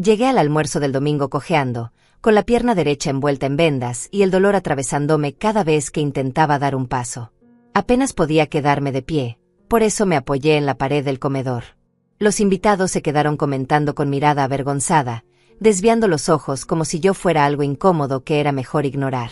Llegué al almuerzo del domingo cojeando, con la pierna derecha envuelta en vendas y el dolor atravesándome cada vez que intentaba dar un paso. Apenas podía quedarme de pie, por eso me apoyé en la pared del comedor. Los invitados se quedaron comentando con mirada avergonzada, desviando los ojos como si yo fuera algo incómodo que era mejor ignorar.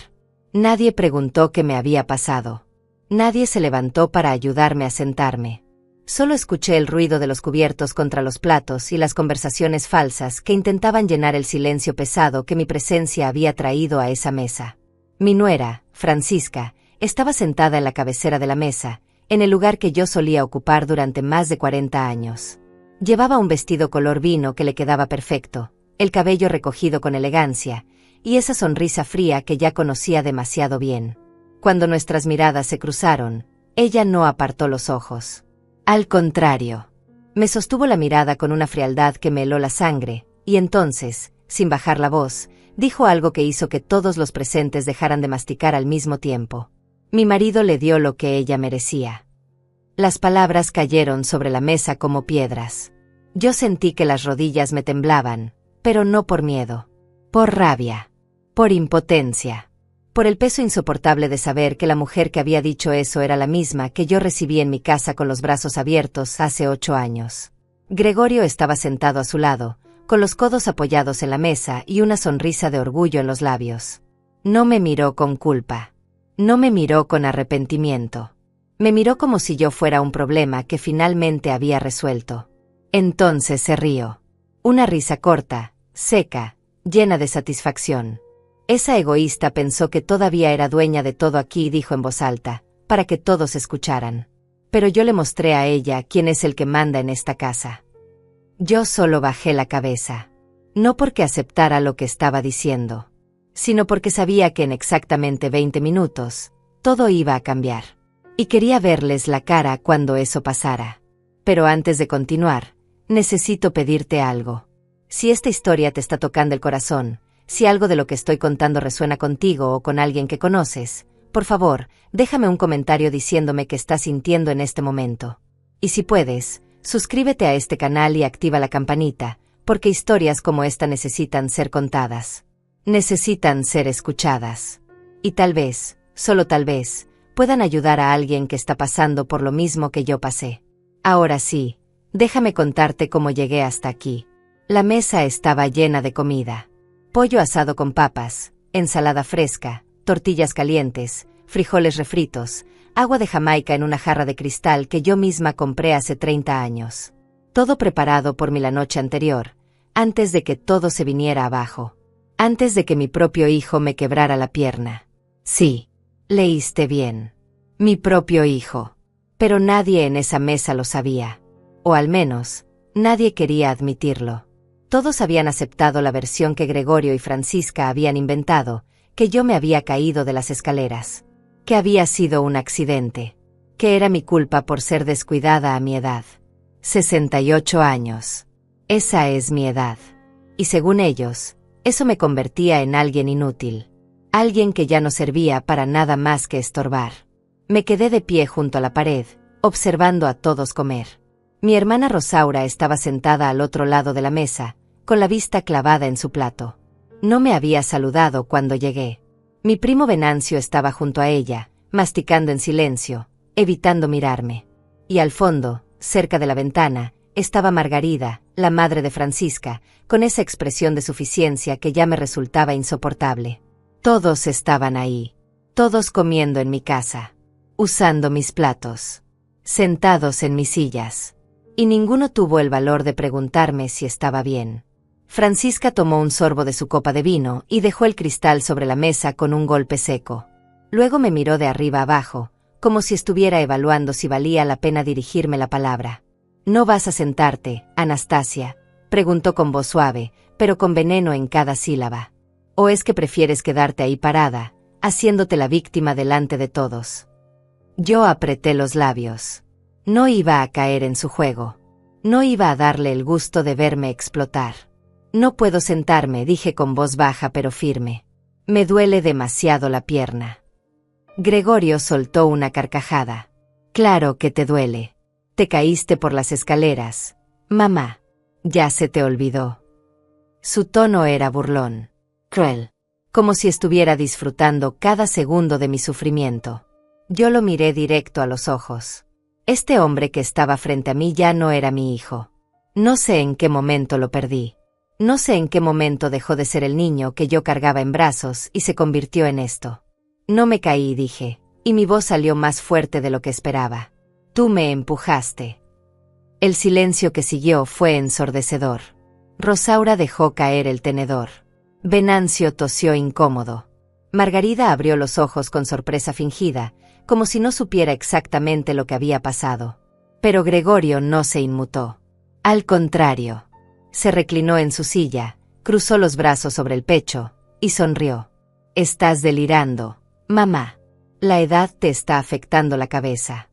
Nadie preguntó qué me había pasado. Nadie se levantó para ayudarme a sentarme. Solo escuché el ruido de los cubiertos contra los platos y las conversaciones falsas que intentaban llenar el silencio pesado que mi presencia había traído a esa mesa. Mi nuera, Francisca, estaba sentada en la cabecera de la mesa, en el lugar que yo solía ocupar durante más de 40 años. Llevaba un vestido color vino que le quedaba perfecto, el cabello recogido con elegancia, y esa sonrisa fría que ya conocía demasiado bien. Cuando nuestras miradas se cruzaron, ella no apartó los ojos. Al contrario, me sostuvo la mirada con una frialdad que me heló la sangre, y entonces, sin bajar la voz, dijo algo que hizo que todos los presentes dejaran de masticar al mismo tiempo. Mi marido le dio lo que ella merecía. Las palabras cayeron sobre la mesa como piedras. Yo sentí que las rodillas me temblaban, pero no por miedo, por rabia, por impotencia, por el peso insoportable de saber que la mujer que había dicho eso era la misma que yo recibí en mi casa con los brazos abiertos hace 8 años. Gregorio estaba sentado a su lado, con los codos apoyados en la mesa y una sonrisa de orgullo en los labios. No me miró con culpa. No me miró con arrepentimiento. Me miró como si yo fuera un problema que finalmente había resuelto. Entonces se rió. Una risa corta, seca, llena de satisfacción. Esa egoísta pensó que todavía era dueña de todo aquí y dijo en voz alta, para que todos escucharan. Pero yo le mostré a ella quién es el que manda en esta casa. Yo solo bajé la cabeza. No porque aceptara lo que estaba diciendo, sino porque sabía que en exactamente 20 minutos, todo iba a cambiar. Y quería verles la cara cuando eso pasara. Pero antes de continuar, necesito pedirte algo. Si esta historia te está tocando el corazón, si algo de lo que estoy contando resuena contigo o con alguien que conoces, por favor, déjame un comentario diciéndome qué estás sintiendo en este momento. Y si puedes, suscríbete a este canal y activa la campanita, porque historias como esta necesitan ser contadas. Necesitan ser escuchadas. Y tal vez, solo tal vez, puedan ayudar a alguien que está pasando por lo mismo que yo pasé. Ahora sí, déjame contarte cómo llegué hasta aquí. La mesa estaba llena de comida. Pollo asado con papas, ensalada fresca, tortillas calientes, frijoles refritos, agua de Jamaica en una jarra de cristal que yo misma compré hace 30 años. Todo preparado por mí la noche anterior, antes de que todo se viniera abajo. Antes de que mi propio hijo me quebrara la pierna. Sí, leíste bien. Mi propio hijo. Pero nadie en esa mesa lo sabía. O al menos, nadie quería admitirlo. Todos habían aceptado la versión que Gregorio y Francisca habían inventado, que yo me había caído de las escaleras. Que había sido un accidente. Que era mi culpa por ser descuidada a mi edad. 68 años. Esa es mi edad. Y según ellos, eso me convertía en alguien inútil. Alguien que ya no servía para nada más que estorbar. Me quedé de pie junto a la pared, observando a todos comer. Mi hermana Rosaura estaba sentada al otro lado de la mesa, con la vista clavada en su plato. No me había saludado cuando llegué. Mi primo Venancio estaba junto a ella, masticando en silencio, evitando mirarme. Y al fondo, cerca de la ventana, estaba Margarida, la madre de Francisca, con esa expresión de suficiencia que ya me resultaba insoportable. Todos estaban ahí. Todos comiendo en mi casa. Usando mis platos. Sentados en mis sillas. Y ninguno tuvo el valor de preguntarme si estaba bien. Francisca tomó un sorbo de su copa de vino y dejó el cristal sobre la mesa con un golpe seco. Luego me miró de arriba abajo, como si estuviera evaluando si valía la pena dirigirme la palabra. ¿No vas a sentarte, Anastasia?, preguntó con voz suave, pero con veneno en cada sílaba. ¿O es que prefieres quedarte ahí parada, haciéndote la víctima delante de todos? Yo apreté los labios. No iba a caer en su juego. No iba a darle el gusto de verme explotar. No puedo sentarme, dije con voz baja pero firme. Me duele demasiado la pierna. Gregorio soltó una carcajada. Claro que te duele. Te caíste por las escaleras. Mamá. Ya se te olvidó. Su tono era burlón, cruel, como si estuviera disfrutando cada segundo de mi sufrimiento. Yo lo miré directo a los ojos. Este hombre que estaba frente a mí ya no era mi hijo. No sé en qué momento lo perdí. No sé en qué momento dejó de ser el niño que yo cargaba en brazos y se convirtió en esto. No me caí, dije, y mi voz salió más fuerte de lo que esperaba. Tú me empujaste. El silencio que siguió fue ensordecedor. Rosaura dejó caer el tenedor. Venancio tosió incómodo. Margarida abrió los ojos con sorpresa fingida, como si no supiera exactamente lo que había pasado. Pero Gregorio no se inmutó. Al contrario, se reclinó en su silla, cruzó los brazos sobre el pecho, y sonrió. Estás delirando, mamá. La edad te está afectando la cabeza.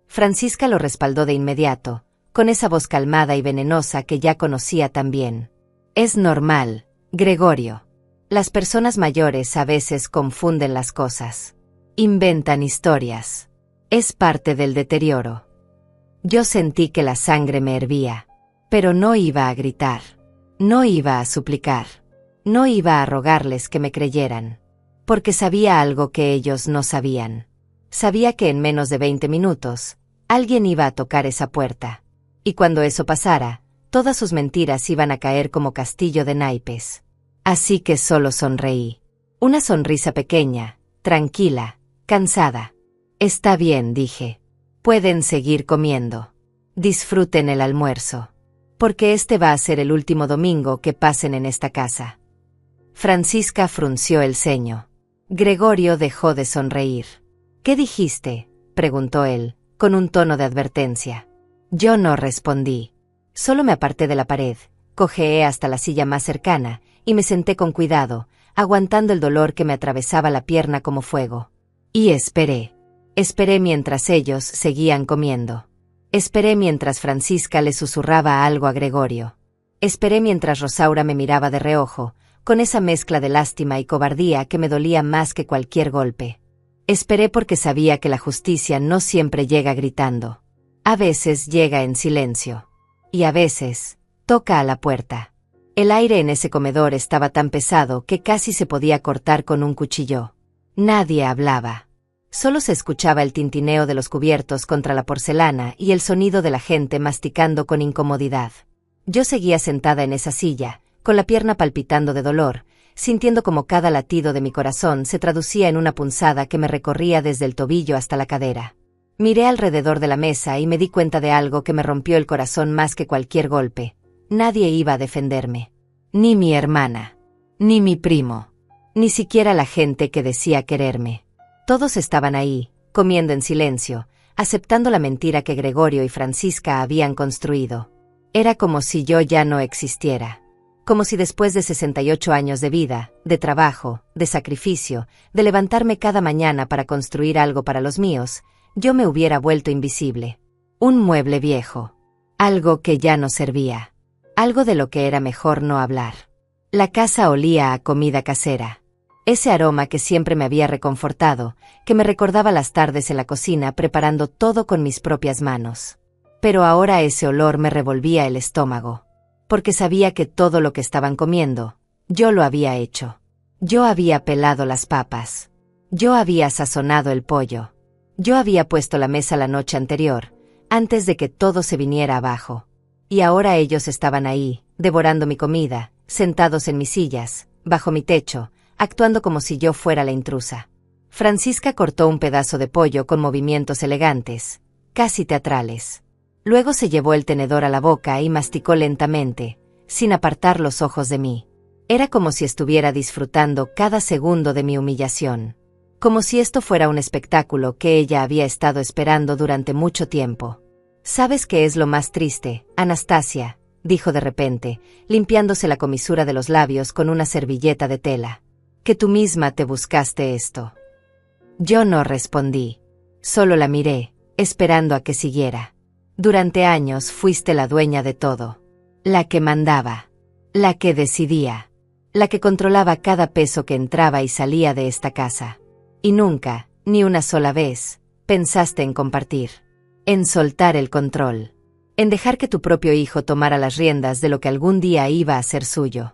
Francisca lo respaldó de inmediato, con esa voz calmada y venenosa que ya conocía tan bien. Es normal, Gregorio. Las personas mayores a veces confunden las cosas. Inventan historias. Es parte del deterioro. Yo sentí que la sangre me hervía, pero no iba a gritar. No iba a suplicar. No iba a rogarles que me creyeran. Porque sabía algo que ellos no sabían. Sabía que en menos de 20 minutos, alguien iba a tocar esa puerta. Y cuando eso pasara, todas sus mentiras iban a caer como castillo de naipes. Así que solo sonreí. Una sonrisa pequeña, tranquila, cansada. Está bien, dije. Pueden seguir comiendo. Disfruten el almuerzo. Porque este va a ser el último domingo que pasen en esta casa. Francisca frunció el ceño. Gregorio dejó de sonreír. ¿Qué dijiste?, preguntó él, con un tono de advertencia. Yo no respondí. Solo me aparté de la pared, cojeé hasta la silla más cercana, y me senté con cuidado, aguantando el dolor que me atravesaba la pierna como fuego. Y esperé. Esperé mientras ellos seguían comiendo. Esperé mientras Francisca le susurraba algo a Gregorio. Esperé mientras Rosaura me miraba de reojo, con esa mezcla de lástima y cobardía que me dolía más que cualquier golpe. Esperé porque sabía que la justicia no siempre llega gritando. A veces llega en silencio. Y a veces, toca a la puerta. El aire en ese comedor estaba tan pesado que casi se podía cortar con un cuchillo. Nadie hablaba. Solo se escuchaba el tintineo de los cubiertos contra la porcelana y el sonido de la gente masticando con incomodidad. Yo seguía sentada en esa silla, con la pierna palpitando de dolor, sintiendo como cada latido de mi corazón se traducía en una punzada que me recorría desde el tobillo hasta la cadera. Miré alrededor de la mesa y me di cuenta de algo que me rompió el corazón más que cualquier golpe. Nadie iba a defenderme. Ni mi hermana. Ni mi primo. Ni siquiera la gente que decía quererme. Todos estaban ahí, comiendo en silencio, aceptando la mentira que Gregorio y Francisca habían construido. Era como si yo ya no existiera. Como si después de 68 años de vida, de trabajo, de sacrificio, de levantarme cada mañana para construir algo para los míos, yo me hubiera vuelto invisible. Un mueble viejo. Algo que ya no servía. Algo de lo que era mejor no hablar. La casa olía a comida casera. Ese aroma que siempre me había reconfortado, que me recordaba las tardes en la cocina preparando todo con mis propias manos. Pero ahora ese olor me revolvía el estómago. Porque sabía que todo lo que estaban comiendo, yo lo había hecho. Yo había pelado las papas. Yo había sazonado el pollo. Yo había puesto la mesa la noche anterior, antes de que todo se viniera abajo. Y ahora ellos estaban ahí, devorando mi comida, sentados en mis sillas, bajo mi techo, actuando como si yo fuera la intrusa. Francisca cortó un pedazo de pollo con movimientos elegantes, casi teatrales. Luego se llevó el tenedor a la boca y masticó lentamente, sin apartar los ojos de mí. Era como si estuviera disfrutando cada segundo de mi humillación. Como si esto fuera un espectáculo que ella había estado esperando durante mucho tiempo. ¿Sabes qué es lo más triste, Anastasia?, dijo de repente, limpiándose la comisura de los labios con una servilleta de tela. Que tú misma te buscaste esto. Yo no respondí. Solo la miré, esperando a que siguiera. Durante años fuiste la dueña de todo. La que mandaba. La que decidía. La que controlaba cada peso que entraba y salía de esta casa. Y nunca, ni una sola vez, pensaste en compartir. En soltar el control. En dejar que tu propio hijo tomara las riendas de lo que algún día iba a ser suyo.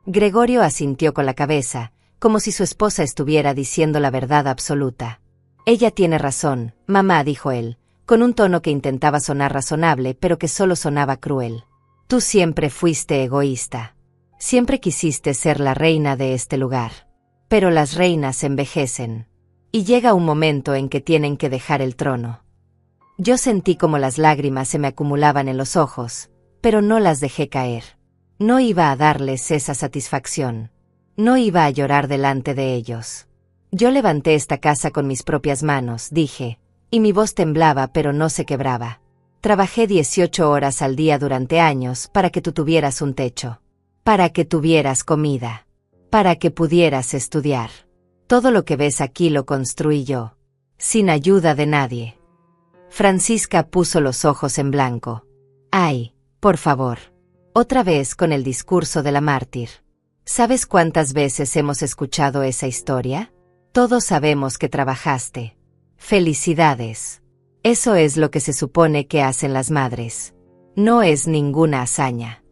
Gregorio asintió con la cabeza, como si su esposa estuviera diciendo la verdad absoluta. Ella tiene razón, mamá, dijo él, con un tono que intentaba sonar razonable pero que solo sonaba cruel. Tú siempre fuiste egoísta. Siempre quisiste ser la reina de este lugar. Pero las reinas envejecen. Y llega un momento en que tienen que dejar el trono. Yo sentí como las lágrimas se me acumulaban en los ojos, pero no las dejé caer. No iba a darles esa satisfacción. No iba a llorar delante de ellos. Yo levanté esta casa con mis propias manos, dije, y mi voz temblaba pero no se quebraba. Trabajé 18 horas al día durante años para que tú tuvieras un techo. Para que tuvieras comida. Para que pudieras estudiar. Todo lo que ves aquí lo construí yo. Sin ayuda de nadie. Francisca puso los ojos en blanco. Ay, por favor. Otra vez con el discurso de la mártir. ¿Sabes cuántas veces hemos escuchado esa historia? Todos sabemos que trabajaste. Felicidades. Eso es lo que se supone que hacen las madres. No es ninguna hazaña.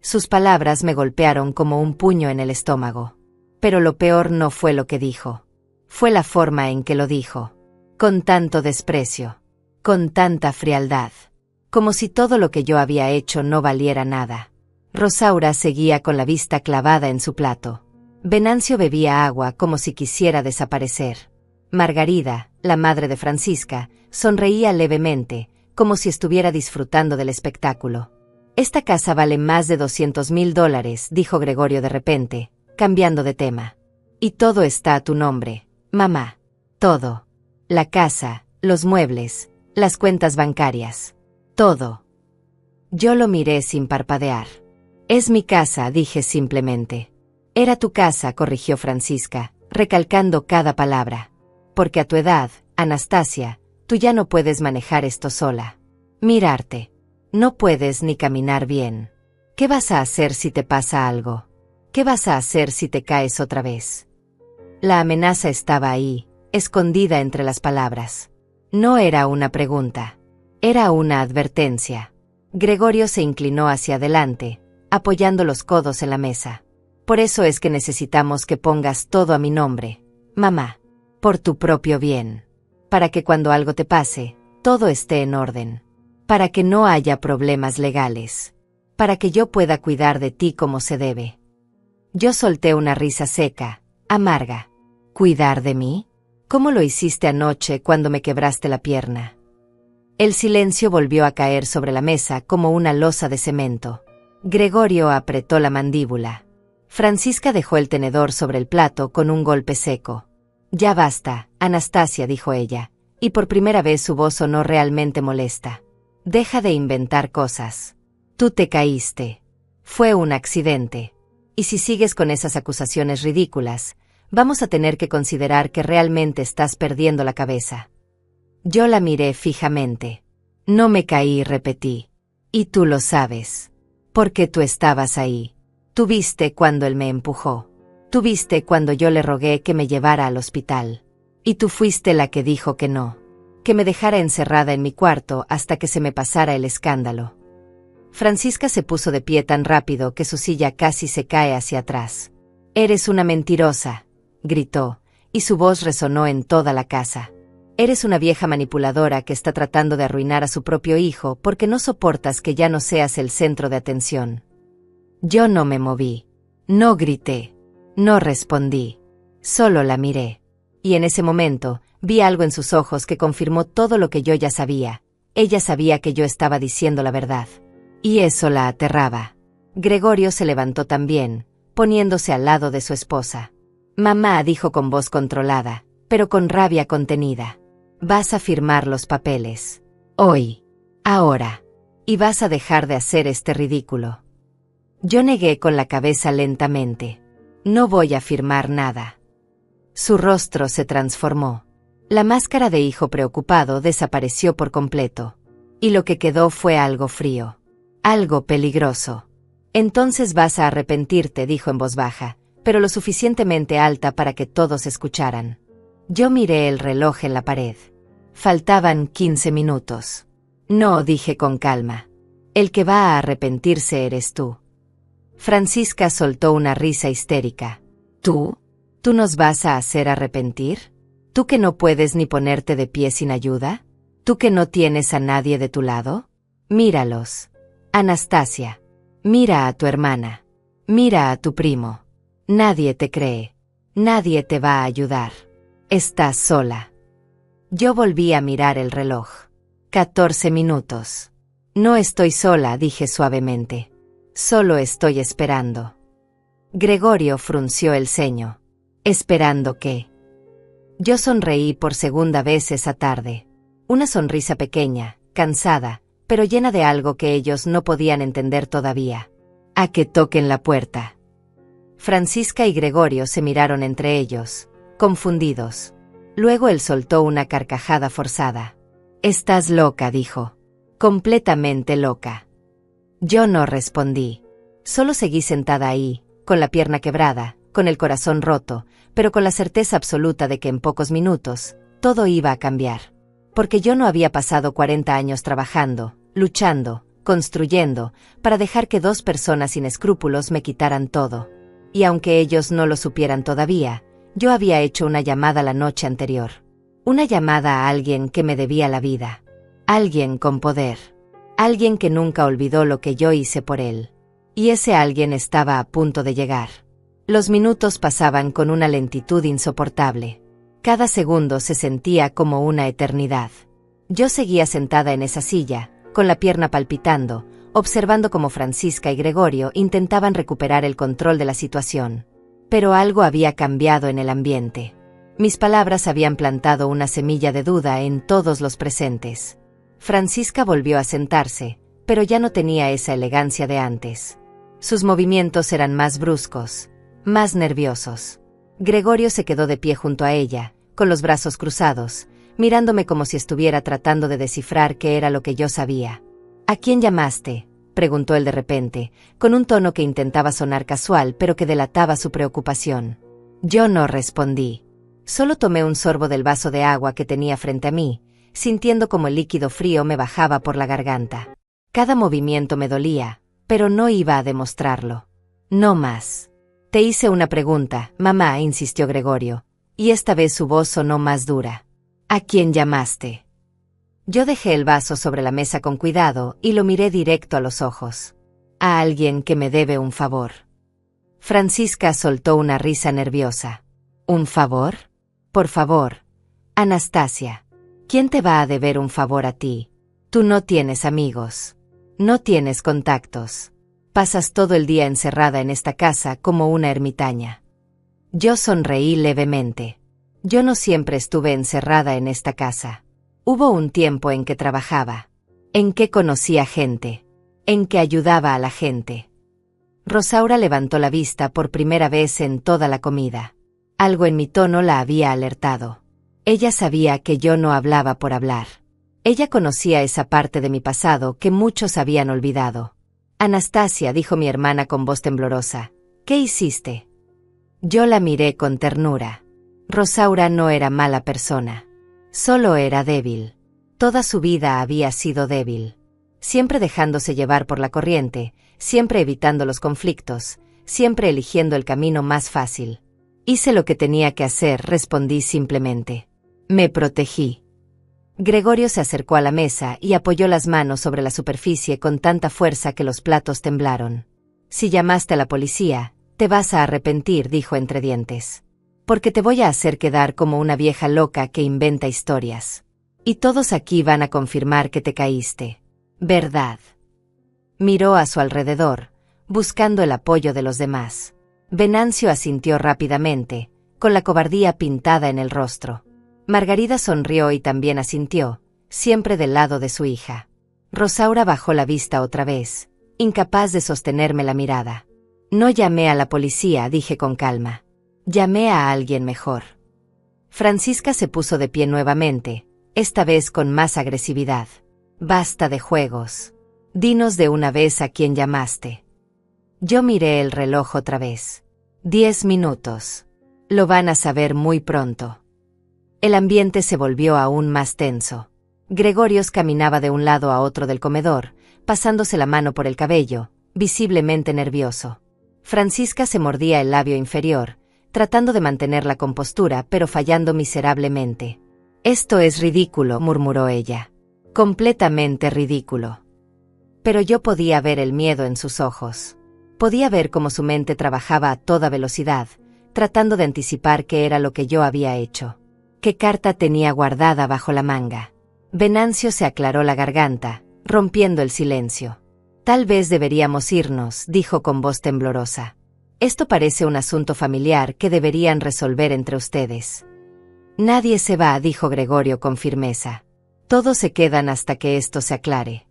Sus palabras me golpearon como un puño en el estómago. Pero lo peor no fue lo que dijo. Fue la forma en que lo dijo. Con tanto desprecio. Con tanta frialdad. Como si todo lo que yo había hecho no valiera nada. Rosaura seguía con la vista clavada en su plato. Venancio bebía agua como si quisiera desaparecer. Margarida, la madre de Francisca, sonreía levemente, como si estuviera disfrutando del espectáculo. Esta casa vale más de $200,000, dijo Gregorio de repente, cambiando de tema. Y todo está a tu nombre, mamá. Todo. La casa, los muebles, las cuentas bancarias. Todo. Yo lo miré sin parpadear. Es mi casa, dije simplemente. Era tu casa, corrigió Francisca, recalcando cada palabra. Porque a tu edad, Anastasia, tú ya no puedes manejar esto sola. Mirarte. No puedes ni caminar bien. ¿Qué vas a hacer si te pasa algo? ¿Qué vas a hacer si te caes otra vez? La amenaza estaba ahí, escondida entre las palabras. No era una pregunta. Era una advertencia. Gregorio se inclinó hacia adelante, apoyando los codos en la mesa. Por eso es que necesitamos que pongas todo a mi nombre, mamá. Por tu propio bien. Para que cuando algo te pase, todo esté en orden. Para que no haya problemas legales. Para que yo pueda cuidar de ti como se debe. Yo solté una risa seca, amarga. ¿Cuidar de mí? ¿Cómo lo hiciste anoche cuando me quebraste la pierna? El silencio volvió a caer sobre la mesa como una losa de cemento. Gregorio apretó la mandíbula. Francisca dejó el tenedor sobre el plato con un golpe seco. Ya basta, Anastasia, dijo ella, y por primera vez su voz sonó realmente molesta. Deja de inventar cosas. Tú te caíste. Fue un accidente. Y si sigues con esas acusaciones ridículas, vamos a tener que considerar que realmente estás perdiendo la cabeza. Yo la miré fijamente. No me caí, repetí. Y tú lo sabes. Porque tú estabas ahí. Tú viste cuando él me empujó. Tú viste cuando yo le rogué que me llevara al hospital. Y tú fuiste la que dijo que no. Que me dejara encerrada en mi cuarto hasta que se me pasara el escándalo. Francisca se puso de pie tan rápido que su silla casi se cae hacia atrás. Eres una mentirosa, gritó, y su voz resonó en toda la casa. Eres una vieja manipuladora que está tratando de arruinar a su propio hijo porque no soportas que ya no seas el centro de atención. Yo no me moví. No grité. No respondí. Solo la miré. Y en ese momento, vi algo en sus ojos que confirmó todo lo que yo ya sabía. Ella sabía que yo estaba diciendo la verdad. Y eso la aterraba. Gregorio se levantó también, poniéndose al lado de su esposa. Mamá, dijo con voz controlada, pero con rabia contenida. Vas a firmar los papeles. Hoy. Ahora. Y vas a dejar de hacer este ridículo. Yo negué con la cabeza lentamente. No voy a firmar nada. Su rostro se transformó. La máscara de hijo preocupado desapareció por completo. Y lo que quedó fue algo frío. Algo peligroso. Entonces vas a arrepentirte, dijo en voz baja, pero lo suficientemente alta para que todos escucharan. Yo miré el reloj en la pared. Faltaban 15 minutos. No, dije con calma. El que va a arrepentirse eres tú. Francisca soltó una risa histérica. ¿Tú? ¿Tú nos vas a hacer arrepentir? ¿Tú que no puedes ni ponerte de pie sin ayuda? ¿Tú que no tienes a nadie de tu lado? Míralos. Anastasia. Mira a tu hermana. Mira a tu primo. Nadie te cree. Nadie te va a ayudar. Estás sola. Yo volví a mirar el reloj. 14 minutos. No estoy sola, dije suavemente. Solo estoy esperando. Gregorio frunció el ceño. ¿Esperando qué? Yo sonreí por segunda vez esa tarde. Una sonrisa pequeña, cansada, pero llena de algo que ellos no podían entender todavía. A que toquen la puerta. Francisca y Gregorio se miraron entre ellos, confundidos. Luego él soltó una carcajada forzada. «Estás loca», dijo. «Completamente loca». Yo no respondí. Solo seguí sentada ahí, con la pierna quebrada, con el corazón roto, pero con la certeza absoluta de que en pocos minutos, todo iba a cambiar. Porque yo no había pasado 40 años trabajando, luchando, construyendo, para dejar que dos personas sin escrúpulos me quitaran todo. Y aunque ellos no lo supieran todavía, yo había hecho una llamada la noche anterior. Una llamada a alguien que me debía la vida. Alguien con poder. Alguien que nunca olvidó lo que yo hice por él. Y ese alguien estaba a punto de llegar. Los minutos pasaban con una lentitud insoportable. Cada segundo se sentía como una eternidad. Yo seguía sentada en esa silla, con la pierna palpitando, observando cómo Francisca y Gregorio intentaban recuperar el control de la situación. Pero algo había cambiado en el ambiente. Mis palabras habían plantado una semilla de duda en todos los presentes. Francisca volvió a sentarse, pero ya no tenía esa elegancia de antes. Sus movimientos eran más bruscos, más nerviosos. Gregorio se quedó de pie junto a ella, con los brazos cruzados, mirándome como si estuviera tratando de descifrar qué era lo que yo sabía. ¿A quién llamaste?, preguntó él de repente, con un tono que intentaba sonar casual pero que delataba su preocupación. Yo no respondí. Solo tomé un sorbo del vaso de agua que tenía frente a mí, sintiendo como el líquido frío me bajaba por la garganta. Cada movimiento me dolía, pero no iba a demostrarlo. No más. Te hice una pregunta, mamá, insistió Gregorio, y esta vez su voz sonó más dura. ¿A quién llamaste? Yo dejé el vaso sobre la mesa con cuidado y lo miré directo a los ojos. A alguien que me debe un favor. Francisca soltó una risa nerviosa. ¿Un favor? Por favor. Anastasia, ¿quién te va a deber un favor a ti? Tú no tienes amigos. No tienes contactos. Pasas todo el día encerrada en esta casa como una ermitaña. Yo sonreí levemente. Yo no siempre estuve encerrada en esta casa. Hubo un tiempo en que trabajaba, en que conocía gente, en que ayudaba a la gente. Rosaura levantó la vista por primera vez en toda la comida. Algo en mi tono la había alertado. Ella sabía que yo no hablaba por hablar. Ella conocía esa parte de mi pasado que muchos habían olvidado. Anastasia, dijo mi hermana con voz temblorosa, ¿qué hiciste? Yo la miré con ternura. Rosaura no era mala persona. Solo era débil. Toda su vida había sido débil. Siempre dejándose llevar por la corriente, siempre evitando los conflictos, siempre eligiendo el camino más fácil. Hice lo que tenía que hacer, respondí simplemente. Me protegí. Gregorio se acercó a la mesa y apoyó las manos sobre la superficie con tanta fuerza que los platos temblaron. Si llamaste a la policía, te vas a arrepentir, dijo entre dientes. Porque te voy a hacer quedar como una vieja loca que inventa historias. Y todos aquí van a confirmar que te caíste. ¿Verdad? Miró a su alrededor, buscando el apoyo de los demás. Venancio asintió rápidamente, con la cobardía pintada en el rostro. Margarida sonrió y también asintió, siempre del lado de su hija. Rosaura bajó la vista otra vez, incapaz de sostenerme la mirada. No llamé a la policía, dije con calma. Llamé a alguien mejor. Francisca se puso de pie nuevamente, esta vez con más agresividad. Basta de juegos. Dinos de una vez a quién llamaste. Yo miré el reloj otra vez. 10 minutos. Lo van a saber muy pronto. El ambiente se volvió aún más tenso. Gregorios caminaba de un lado a otro del comedor, pasándose la mano por el cabello, visiblemente nervioso. Francisca se mordía el labio inferior, tratando de mantener la compostura, pero fallando miserablemente. «Esto es ridículo», murmuró ella. «Completamente ridículo». Pero yo podía ver el miedo en sus ojos. Podía ver cómo su mente trabajaba a toda velocidad, tratando de anticipar qué era lo que yo había hecho. ¿Qué carta tenía guardada bajo la manga? Venancio se aclaró la garganta, rompiendo el silencio. «Tal vez deberíamos irnos», dijo con voz temblorosa. «Esto parece un asunto familiar que deberían resolver entre ustedes». «Nadie se va», dijo Gregorio con firmeza. «Todos se quedan hasta que esto se aclare».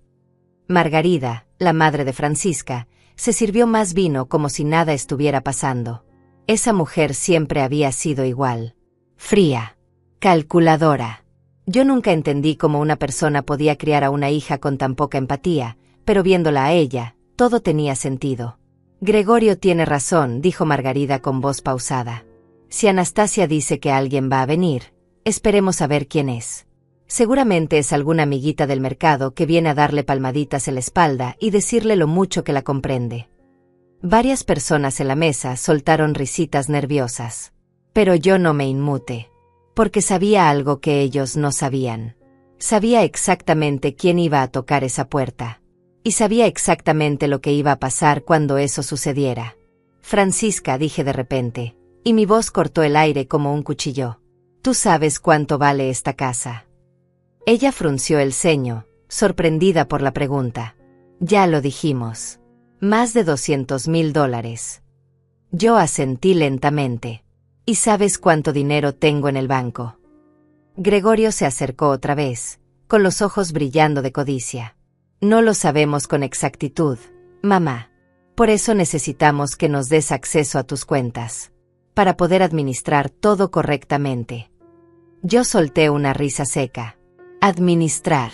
Margarida, la madre de Francisca, se sirvió más vino como si nada estuviera pasando. Esa mujer siempre había sido igual. Fría. Calculadora. Yo nunca entendí cómo una persona podía criar a una hija con tan poca empatía, pero viéndola a ella, todo tenía sentido. «Gregorio tiene razón», dijo Margarida con voz pausada. «Si Anastasia dice que alguien va a venir, esperemos a ver quién es. Seguramente es alguna amiguita del mercado que viene a darle palmaditas en la espalda y decirle lo mucho que la comprende». Varias personas en la mesa soltaron risitas nerviosas. Pero yo no me inmuté. Porque sabía algo que ellos no sabían. Sabía exactamente quién iba a tocar esa puerta. Y sabía exactamente lo que iba a pasar cuando eso sucediera. «Francisca», dije de repente, y mi voz cortó el aire como un cuchillo. «¿Tú sabes cuánto vale esta casa?» Ella frunció el ceño, sorprendida por la pregunta. «Ya lo dijimos. Más de $200,000. Yo asentí lentamente. «¿Y sabes cuánto dinero tengo en el banco?» Gregorio se acercó otra vez, con los ojos brillando de codicia. «No lo sabemos con exactitud, mamá. Por eso necesitamos que nos des acceso a tus cuentas, para poder administrar todo correctamente». Yo solté una risa seca. «Administrar.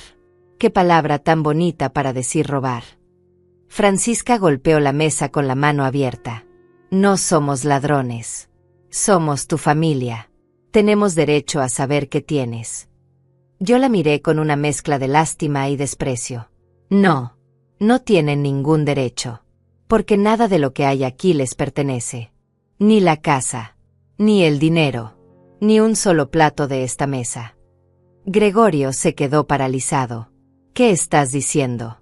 Qué palabra tan bonita para decir robar». Francisca golpeó la mesa con la mano abierta. «No somos ladrones. Somos tu familia. Tenemos derecho a saber qué tienes». Yo la miré con una mezcla de lástima y desprecio. «No. No tienen ningún derecho. Porque nada de lo que hay aquí les pertenece. Ni la casa. Ni el dinero. Ni un solo plato de esta mesa». Gregorio se quedó paralizado. «¿Qué estás diciendo?»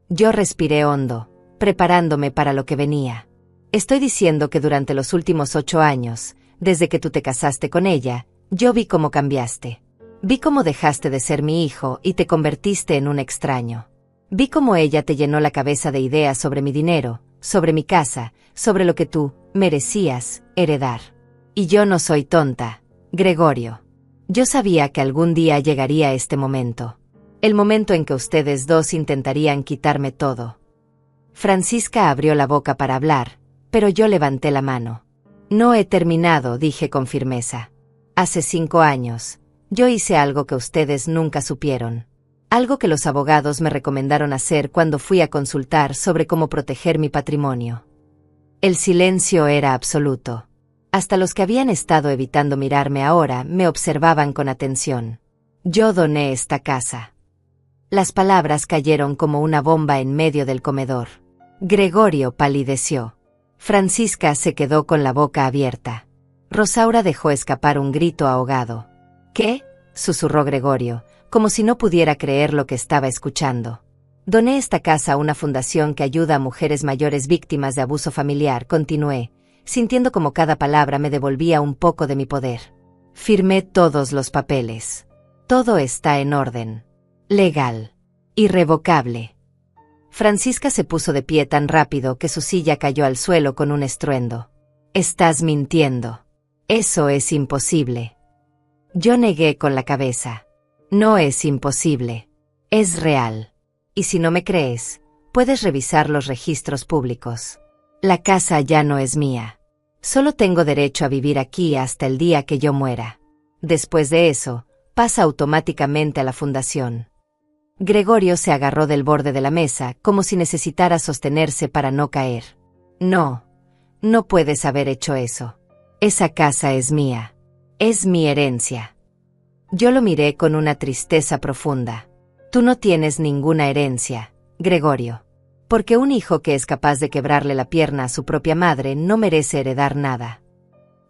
Yo respiré hondo, preparándome para lo que venía. «Estoy diciendo que durante los últimos 8 años, desde que tú te casaste con ella, yo vi cómo cambiaste. Vi cómo dejaste de ser mi hijo y te convertiste en un extraño. Vi cómo ella te llenó la cabeza de ideas sobre mi dinero, sobre mi casa, sobre lo que tú merecías heredar. Y yo no soy tonta, Gregorio. Yo sabía que algún día llegaría este momento. El momento en que ustedes dos intentarían quitarme todo». Francisca abrió la boca para hablar, pero yo levanté la mano. «No he terminado», dije con firmeza. «Hace 5 años, yo hice algo que ustedes nunca supieron. Algo que los abogados me recomendaron hacer cuando fui a consultar sobre cómo proteger mi patrimonio». El silencio era absoluto. Hasta los que habían estado evitando mirarme ahora me observaban con atención. «Yo doné esta casa». Las palabras cayeron como una bomba en medio del comedor. Gregorio palideció. Francisca se quedó con la boca abierta. Rosaura dejó escapar un grito ahogado. «¿Qué?», susurró Gregorio, como si no pudiera creer lo que estaba escuchando. «Doné esta casa a una fundación que ayuda a mujeres mayores víctimas de abuso familiar», continué, sintiendo como cada palabra me devolvía un poco de mi poder. «Firmé todos los papeles. Todo está en orden. Legal. Irrevocable». Francisca se puso de pie tan rápido que su silla cayó al suelo con un estruendo. «Estás mintiendo. Eso es imposible». Yo negué con la cabeza. «No es imposible. Es real. Y si no me crees, puedes revisar los registros públicos. La casa ya no es mía. Solo tengo derecho a vivir aquí hasta el día que yo muera. Después de eso, pasa automáticamente a la fundación». Gregorio se agarró del borde de la mesa como si necesitara sostenerse para no caer. «No, no puedes haber hecho eso. Esa casa es mía. Es mi herencia». Yo lo miré con una tristeza profunda. «Tú no tienes ninguna herencia, Gregorio. Porque un hijo que es capaz de quebrarle la pierna a su propia madre no merece heredar nada.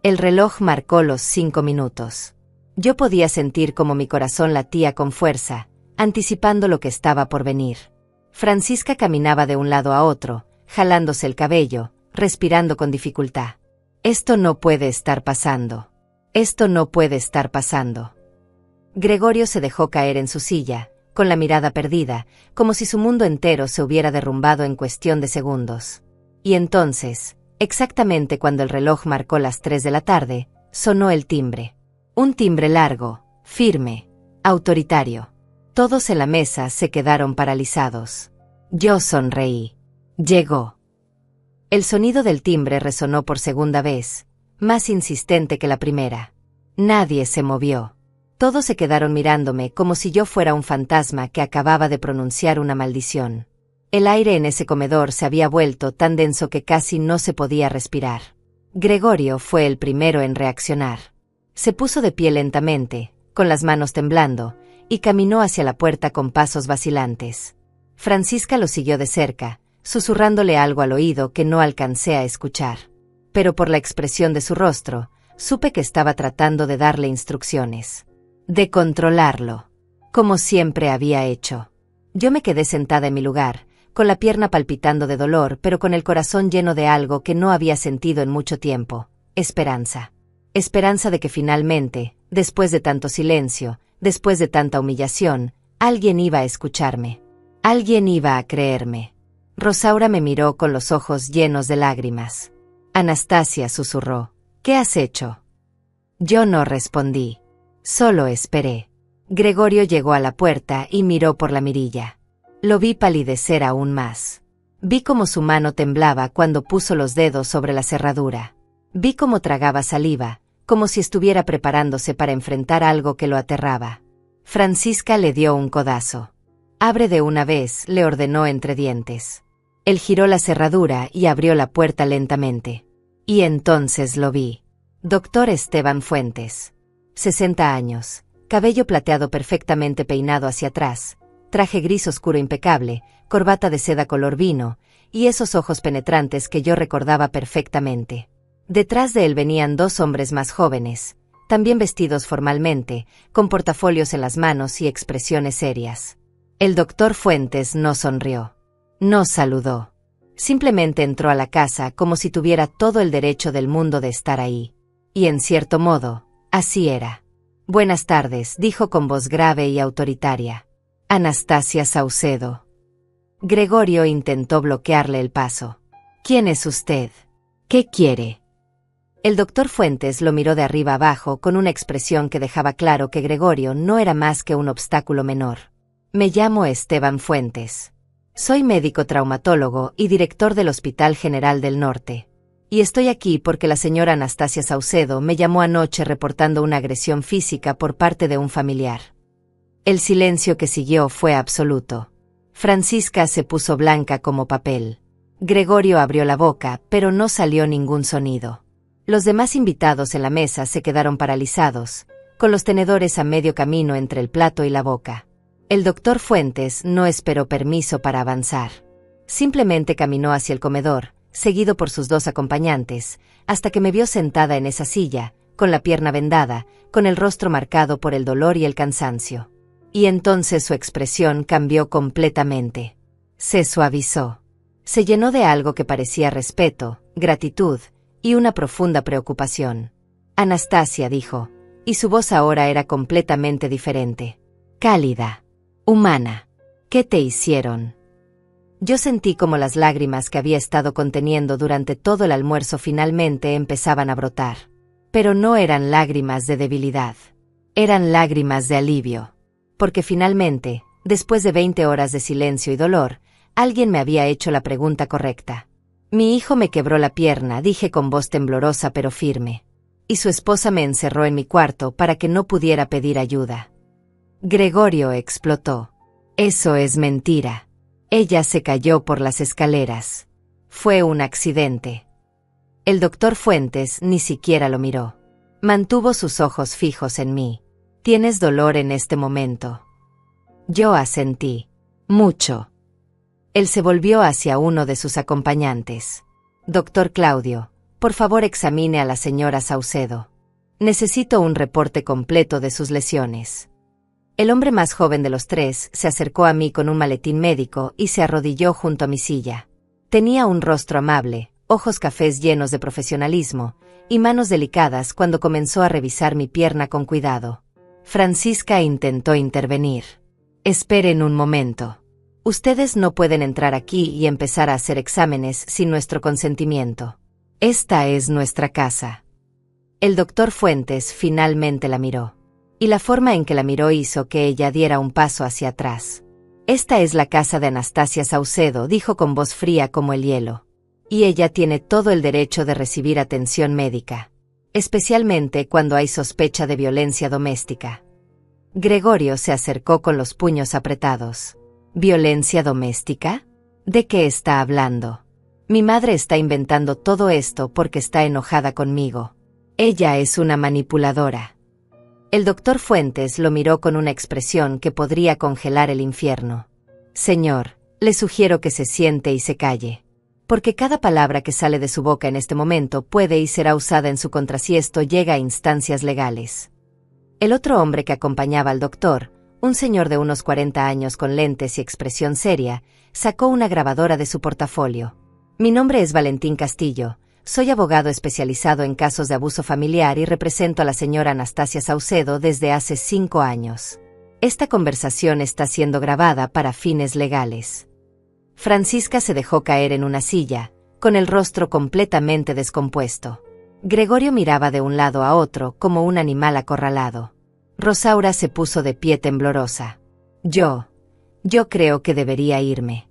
El reloj marcó los 5 minutos. Yo podía sentir cómo mi corazón latía con fuerza, anticipando lo que estaba por venir. Francisca caminaba de un lado a otro, jalándose el cabello, respirando con dificultad. Esto no puede estar pasando. Esto no puede estar pasando. Gregorio se dejó caer en su silla, con la mirada perdida, como si su mundo entero se hubiera derrumbado en cuestión de segundos. Y entonces, exactamente cuando el reloj marcó las 3 de la tarde, sonó el timbre. Un timbre largo, firme, autoritario. Todos en la mesa se quedaron paralizados. Yo sonreí. Llegó. El sonido del timbre resonó por segunda vez, más insistente que la primera. Nadie se movió. Todos se quedaron mirándome como si yo fuera un fantasma que acababa de pronunciar una maldición. El aire en ese comedor se había vuelto tan denso que casi no se podía respirar. Gregorio fue el primero en reaccionar. Se puso de pie lentamente, con las manos temblando, y caminó hacia la puerta con pasos vacilantes. Francisca lo siguió de cerca, susurrándole algo al oído que no alcancé a escuchar. Pero por la expresión de su rostro, supe que estaba tratando de darle instrucciones. De controlarlo, como siempre había hecho. Yo me quedé sentada en mi lugar, con la pierna palpitando de dolor, pero con el corazón lleno de algo que no había sentido en mucho tiempo: esperanza. Esperanza de que finalmente, después de tanto silencio, después de tanta humillación, alguien iba a escucharme. Alguien iba a creerme. Rosaura me miró con los ojos llenos de lágrimas. Anastasia susurró: ¿Qué has hecho? Yo no respondí. Solo esperé. Gregorio llegó a la puerta y miró por la mirilla. Lo vi palidecer aún más. Vi cómo su mano temblaba cuando puso los dedos sobre la cerradura. Vi cómo tragaba saliva, como si estuviera preparándose para enfrentar algo que lo aterraba. Francisca le dio un codazo. Abre de una vez, le ordenó entre dientes. Él giró la cerradura y abrió la puerta lentamente. Y entonces lo vi. Doctor Esteban Fuentes. 60 años, cabello plateado perfectamente peinado hacia atrás, traje gris oscuro impecable, corbata de seda color vino, y esos ojos penetrantes que yo recordaba perfectamente. Detrás de él venían 2 hombres más jóvenes, también vestidos formalmente, con portafolios en las manos y expresiones serias. El doctor Fuentes no sonrió. No saludó. Simplemente entró a la casa como si tuviera todo el derecho del mundo de estar ahí. Y en cierto modo, así era. Buenas tardes, dijo con voz grave y autoritaria. Anastasia Saucedo. Gregorio intentó bloquearle el paso. ¿Quién es usted? ¿Qué quiere? El doctor Fuentes lo miró de arriba abajo con una expresión que dejaba claro que Gregorio no era más que un obstáculo menor. Me llamo Esteban Fuentes. Soy médico traumatólogo y director del Hospital General del Norte. Y estoy aquí porque la señora Anastasia Saucedo me llamó anoche reportando una agresión física por parte de un familiar. El silencio que siguió fue absoluto. Francisca se puso blanca como papel. Gregorio abrió la boca, pero no salió ningún sonido. Los demás invitados en la mesa se quedaron paralizados, con los tenedores a medio camino entre el plato y la boca. El doctor Fuentes no esperó permiso para avanzar. Simplemente caminó hacia el comedor, seguido por sus 2 acompañantes, hasta que me vio sentada en esa silla, con la pierna vendada, con el rostro marcado por el dolor y el cansancio. Y entonces su expresión cambió completamente. Se suavizó. Se llenó de algo que parecía respeto, gratitud y una profunda preocupación. Anastasia, dijo, y su voz ahora era completamente diferente. Cálida. Humana. ¿Qué te hicieron? Yo sentí como las lágrimas que había estado conteniendo durante todo el almuerzo finalmente empezaban a brotar. Pero no eran lágrimas de debilidad. Eran lágrimas de alivio. Porque finalmente, después de 20 horas de silencio y dolor, alguien me había hecho la pregunta correcta. Mi hijo me quebró la pierna, dije con voz temblorosa pero firme. Y su esposa me encerró en mi cuarto para que no pudiera pedir ayuda. Gregorio explotó. Eso es mentira. Ella se cayó por las escaleras. Fue un accidente. El doctor Fuentes ni siquiera lo miró. Mantuvo sus ojos fijos en mí. ¿Tienes dolor en este momento? Yo asentí. Mucho. Él se volvió hacia uno de sus acompañantes. Doctor Claudio, por favor examine a la señora Saucedo. Necesito un reporte completo de sus lesiones. El hombre más joven de los tres se acercó a mí con un maletín médico y se arrodilló junto a mi silla. Tenía un rostro amable, ojos cafés llenos de profesionalismo, y manos delicadas cuando comenzó a revisar mi pierna con cuidado. Francisca intentó intervenir. Esperen un momento. Ustedes no pueden entrar aquí y empezar a hacer exámenes sin nuestro consentimiento. Esta es nuestra casa. El doctor Fuentes finalmente la miró. Y la forma en que la miró hizo que ella diera un paso hacia atrás. Esta es la casa de Anastasia Saucedo, dijo con voz fría como el hielo. Y ella tiene todo el derecho de recibir atención médica, especialmente cuando hay sospecha de violencia doméstica. Gregorio se acercó con los puños apretados. ¿Violencia doméstica? ¿De qué está hablando? Mi madre está inventando todo esto porque está enojada conmigo. Ella es una manipuladora. El doctor Fuentes lo miró con una expresión que podría congelar el infierno. Señor, le sugiero que se siente y se calle. Porque cada palabra que sale de su boca en este momento puede y será usada en su contra si esto llega a instancias legales. El otro hombre que acompañaba al doctor, un señor de unos 40 años con lentes y expresión seria, sacó una grabadora de su portafolio. Mi nombre es Valentín Castillo, soy abogado especializado en casos de abuso familiar y represento a la señora Anastasia Saucedo desde hace 5 años. Esta conversación está siendo grabada para fines legales. Francisca se dejó caer en una silla, con el rostro completamente descompuesto. Gregorio miraba de un lado a otro como un animal acorralado. Rosaura se puso de pie temblorosa. Yo creo que debería irme.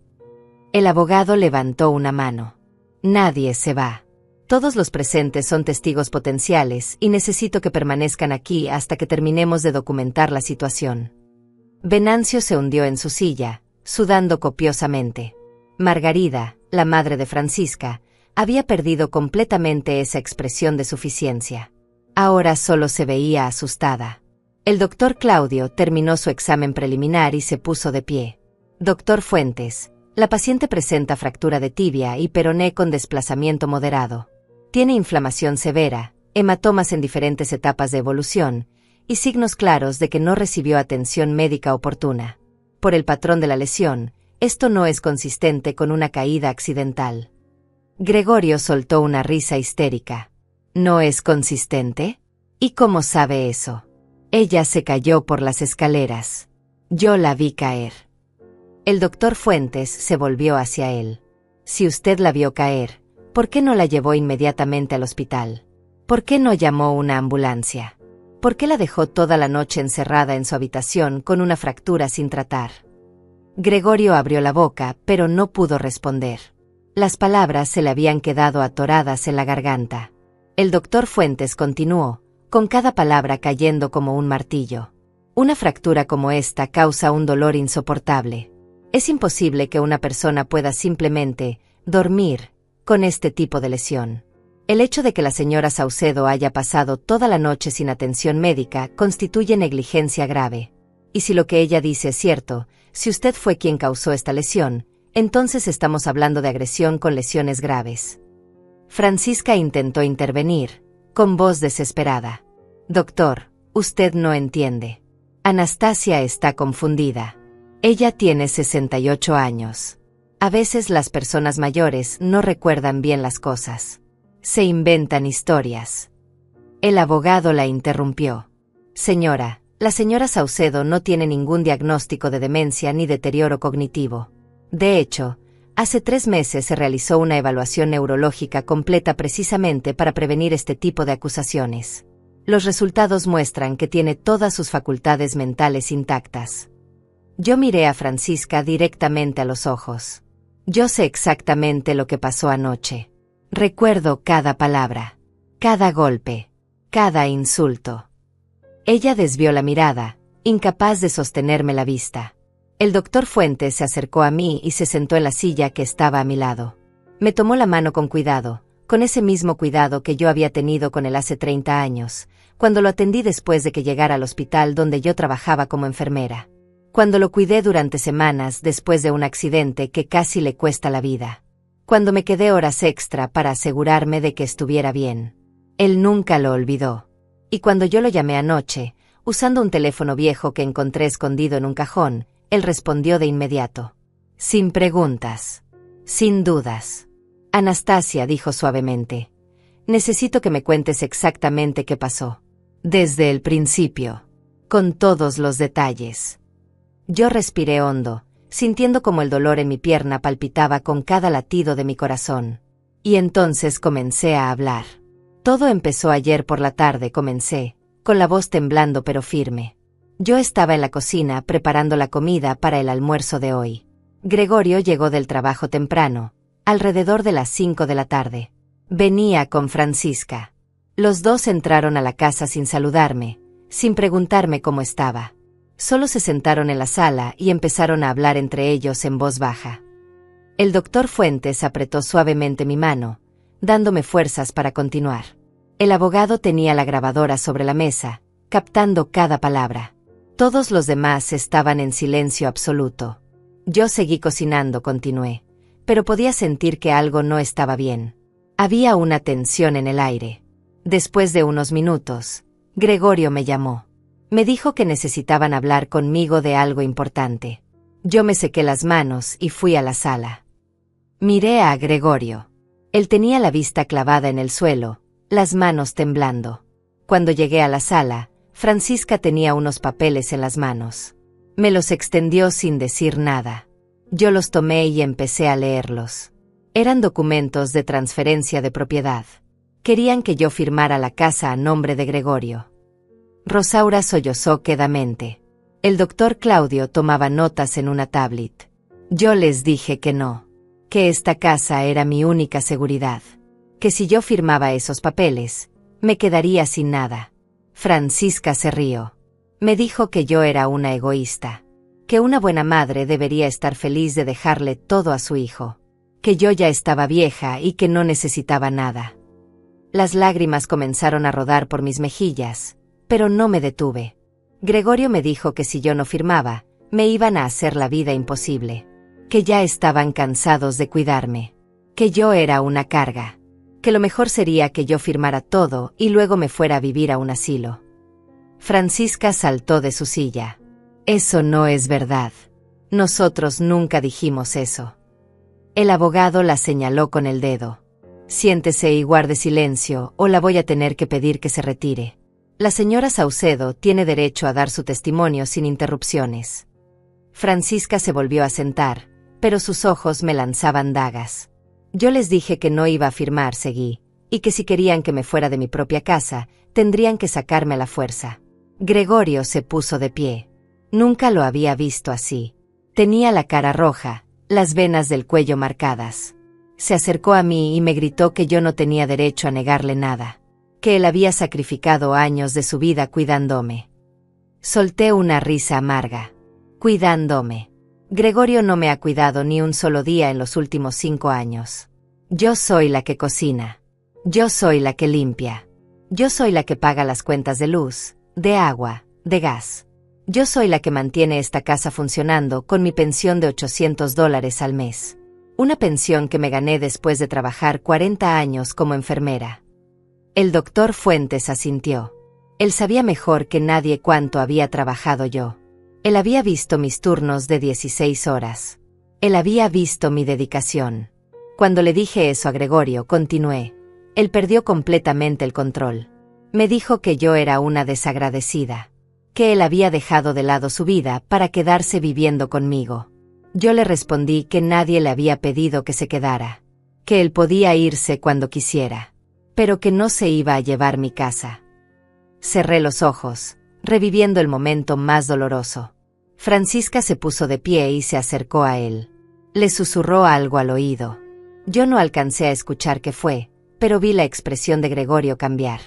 El abogado levantó una mano. Nadie se va. Todos los presentes son testigos potenciales y necesito que permanezcan aquí hasta que terminemos de documentar la situación. Venancio se hundió en su silla, sudando copiosamente. Margarida, la madre de Francisca, había perdido completamente esa expresión de suficiencia. Ahora solo se veía asustada. El doctor Claudio terminó su examen preliminar y se puso de pie. Doctor Fuentes, la paciente presenta fractura de tibia y peroné con desplazamiento moderado. Tiene inflamación severa, hematomas en diferentes etapas de evolución, y signos claros de que no recibió atención médica oportuna. Por el patrón de la lesión, esto no es consistente con una caída accidental. Gregorio soltó una risa histérica. ¿No es consistente? ¿Y cómo sabe eso? Ella se cayó por las escaleras. Yo la vi caer. El doctor Fuentes se volvió hacia él. Si usted la vio caer, ¿por qué no la llevó inmediatamente al hospital? ¿Por qué no llamó una ambulancia? ¿Por qué la dejó toda la noche encerrada en su habitación con una fractura sin tratar? Gregorio abrió la boca, pero no pudo responder. Las palabras se le habían quedado atoradas en la garganta. El doctor Fuentes continuó, con cada palabra cayendo como un martillo. Una fractura como esta causa un dolor insoportable. Es imposible que una persona pueda simplemente dormir con este tipo de lesión. El hecho de que la señora Saucedo haya pasado toda la noche sin atención médica constituye negligencia grave. Y si lo que ella dice es cierto, si usted fue quien causó esta lesión, entonces estamos hablando de agresión con lesiones graves. Francisca intentó intervenir, con voz desesperada. Doctor, usted no entiende. Anastasia está confundida. Ella tiene 68 años. A veces las personas mayores no recuerdan bien las cosas. Se inventan historias. El abogado la interrumpió. Señora, la señora Saucedo no tiene ningún diagnóstico de demencia ni deterioro cognitivo. De hecho, hace 3 meses se realizó una evaluación neurológica completa precisamente para prevenir este tipo de acusaciones. Los resultados muestran que tiene todas sus facultades mentales intactas. Yo miré a Francisca directamente a los ojos. Yo sé exactamente lo que pasó anoche. Recuerdo cada palabra, cada golpe, cada insulto. Ella desvió la mirada, incapaz de sostenerme la vista. El doctor Fuentes se acercó a mí y se sentó en la silla que estaba a mi lado. Me tomó la mano con cuidado, con ese mismo cuidado que yo había tenido con él hace 30 años, cuando lo atendí después de que llegara al hospital donde yo trabajaba como enfermera. Cuando lo cuidé durante semanas después de un accidente que casi le cuesta la vida. Cuando me quedé horas extra para asegurarme de que estuviera bien. Él nunca lo olvidó. Y cuando yo lo llamé anoche, usando un teléfono viejo que encontré escondido en un cajón, él respondió de inmediato. Sin preguntas. Sin dudas. Anastasia, dijo suavemente. Necesito que me cuentes exactamente qué pasó. Desde el principio. Con todos los detalles. Yo respiré hondo, sintiendo como el dolor en mi pierna palpitaba con cada latido de mi corazón. Y entonces comencé a hablar. Todo empezó ayer por la tarde, comencé, con la voz temblando pero firme. Yo estaba en la cocina preparando la comida para el almuerzo de hoy. Gregorio llegó del trabajo temprano, alrededor de las 5 de la tarde. Venía con Francisca. Los dos entraron a la casa sin saludarme, sin preguntarme cómo estaba. Solo se sentaron en la sala y empezaron a hablar entre ellos en voz baja. El doctor Fuentes apretó suavemente mi mano, dándome fuerzas para continuar. El abogado tenía la grabadora sobre la mesa, captando cada palabra. Todos los demás estaban en silencio absoluto. Yo seguí cocinando, continué, pero podía sentir que algo no estaba bien. Había una tensión en el aire. Después de unos minutos, Gregorio me llamó. Me dijo que necesitaban hablar conmigo de algo importante. Yo me sequé las manos y fui a la sala. Miré a Gregorio. Él tenía la vista clavada en el suelo, las manos temblando. Cuando llegué a la sala, Francisca tenía unos papeles en las manos. Me los extendió sin decir nada. Yo los tomé y empecé a leerlos. Eran documentos de transferencia de propiedad. Querían que yo firmara la casa a nombre de Gregorio. Rosaura sollozó quedamente. El doctor Claudio tomaba notas en una tablet. Yo les dije que no, que esta casa era mi única seguridad, que si yo firmaba esos papeles, me quedaría sin nada. Francisca se rió. Me dijo que yo era una egoísta, que una buena madre debería estar feliz de dejarle todo a su hijo, que yo ya estaba vieja y que no necesitaba nada. Las lágrimas comenzaron a rodar por mis mejillas, pero no me detuve. Gregorio me dijo que si yo no firmaba, me iban a hacer la vida imposible, que ya estaban cansados de cuidarme, que yo era una carga, que lo mejor sería que yo firmara todo y luego me fuera a vivir a un asilo. Francisca saltó de su silla. Eso no es verdad. Nosotros nunca dijimos eso. El abogado la señaló con el dedo. Siéntese y guarde silencio, o la voy a tener que pedir que se retire. La señora Saucedo tiene derecho a dar su testimonio sin interrupciones. Francisca se volvió a sentar, pero sus ojos me lanzaban dagas. Yo les dije que no iba a firmar, seguí, y que si querían que me fuera de mi propia casa, tendrían que sacarme a la fuerza. Gregorio se puso de pie. Nunca lo había visto así. Tenía la cara roja, las venas del cuello marcadas. Se acercó a mí y me gritó que yo no tenía derecho a negarle nada, que él había sacrificado años de su vida cuidándome. Solté una risa amarga. Cuidándome. Gregorio no me ha cuidado ni un solo día en los últimos 5 años. Yo soy la que cocina. Yo soy la que limpia. Yo soy la que paga las cuentas de luz, de agua, de gas. Yo soy la que mantiene esta casa funcionando con mi pensión de $800 al mes. Una pensión que me gané después de trabajar 40 años como enfermera. El doctor Fuentes asintió. Él sabía mejor que nadie cuánto había trabajado yo. Él había visto mis turnos de 16 horas. Él había visto mi dedicación. Cuando le dije eso a Gregorio, continué. Él perdió completamente el control. Me dijo que yo era una desagradecida, que él había dejado de lado su vida para quedarse viviendo conmigo. Yo le respondí que nadie le había pedido que se quedara, que él podía irse cuando quisiera, pero que no se iba a llevar mi casa. Cerré los ojos, reviviendo el momento más doloroso. Francisca se puso de pie y se acercó a él. Le susurró algo al oído. Yo no alcancé a escuchar qué fue, pero vi la expresión de Gregorio cambiar.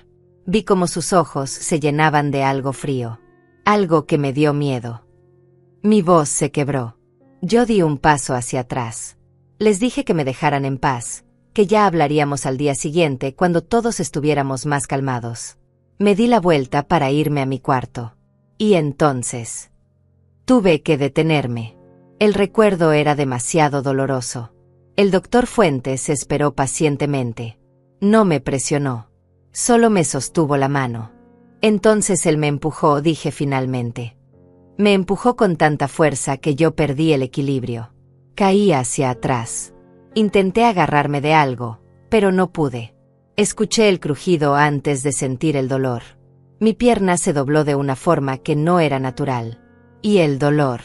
Vi cómo sus ojos se llenaban de algo frío, algo que me dio miedo. Mi voz se quebró. Yo di un paso hacia atrás. Les dije que me dejaran en paz, que ya hablaríamos al día siguiente cuando todos estuviéramos más calmados. Me di la vuelta para irme a mi cuarto. Y entonces... Tuve que detenerme. El recuerdo era demasiado doloroso. El doctor Fuentes esperó pacientemente. No me presionó. Solo me sostuvo la mano. Entonces él me empujó, dije finalmente. Me empujó con tanta fuerza que yo perdí el equilibrio. Caí hacia atrás. Intenté agarrarme de algo, pero no pude. Escuché el crujido antes de sentir el dolor. Mi pierna se dobló de una forma que no era natural. Y el dolor.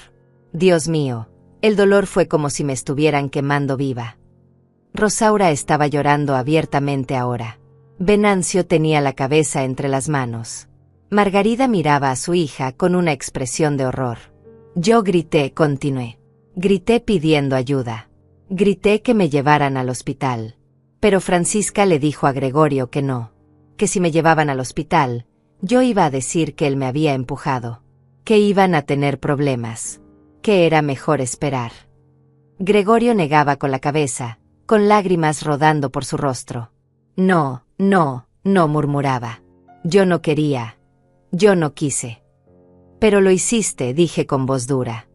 Dios mío, el dolor fue como si me estuvieran quemando viva. Rosaura estaba llorando abiertamente ahora. Venancio tenía la cabeza entre las manos. Margarida miraba a su hija con una expresión de horror. Yo grité, continué. Grité pidiendo ayuda. Grité que me llevaran al hospital. Pero Francisca le dijo a Gregorio que no. Que si me llevaban al hospital, yo iba a decir que él me había empujado. Que iban a tener problemas. Que era mejor esperar. Gregorio negaba con la cabeza, con lágrimas rodando por su rostro. No, no, no, murmuraba. Yo no quería. Yo no quise. Pero lo hiciste, dije con voz dura.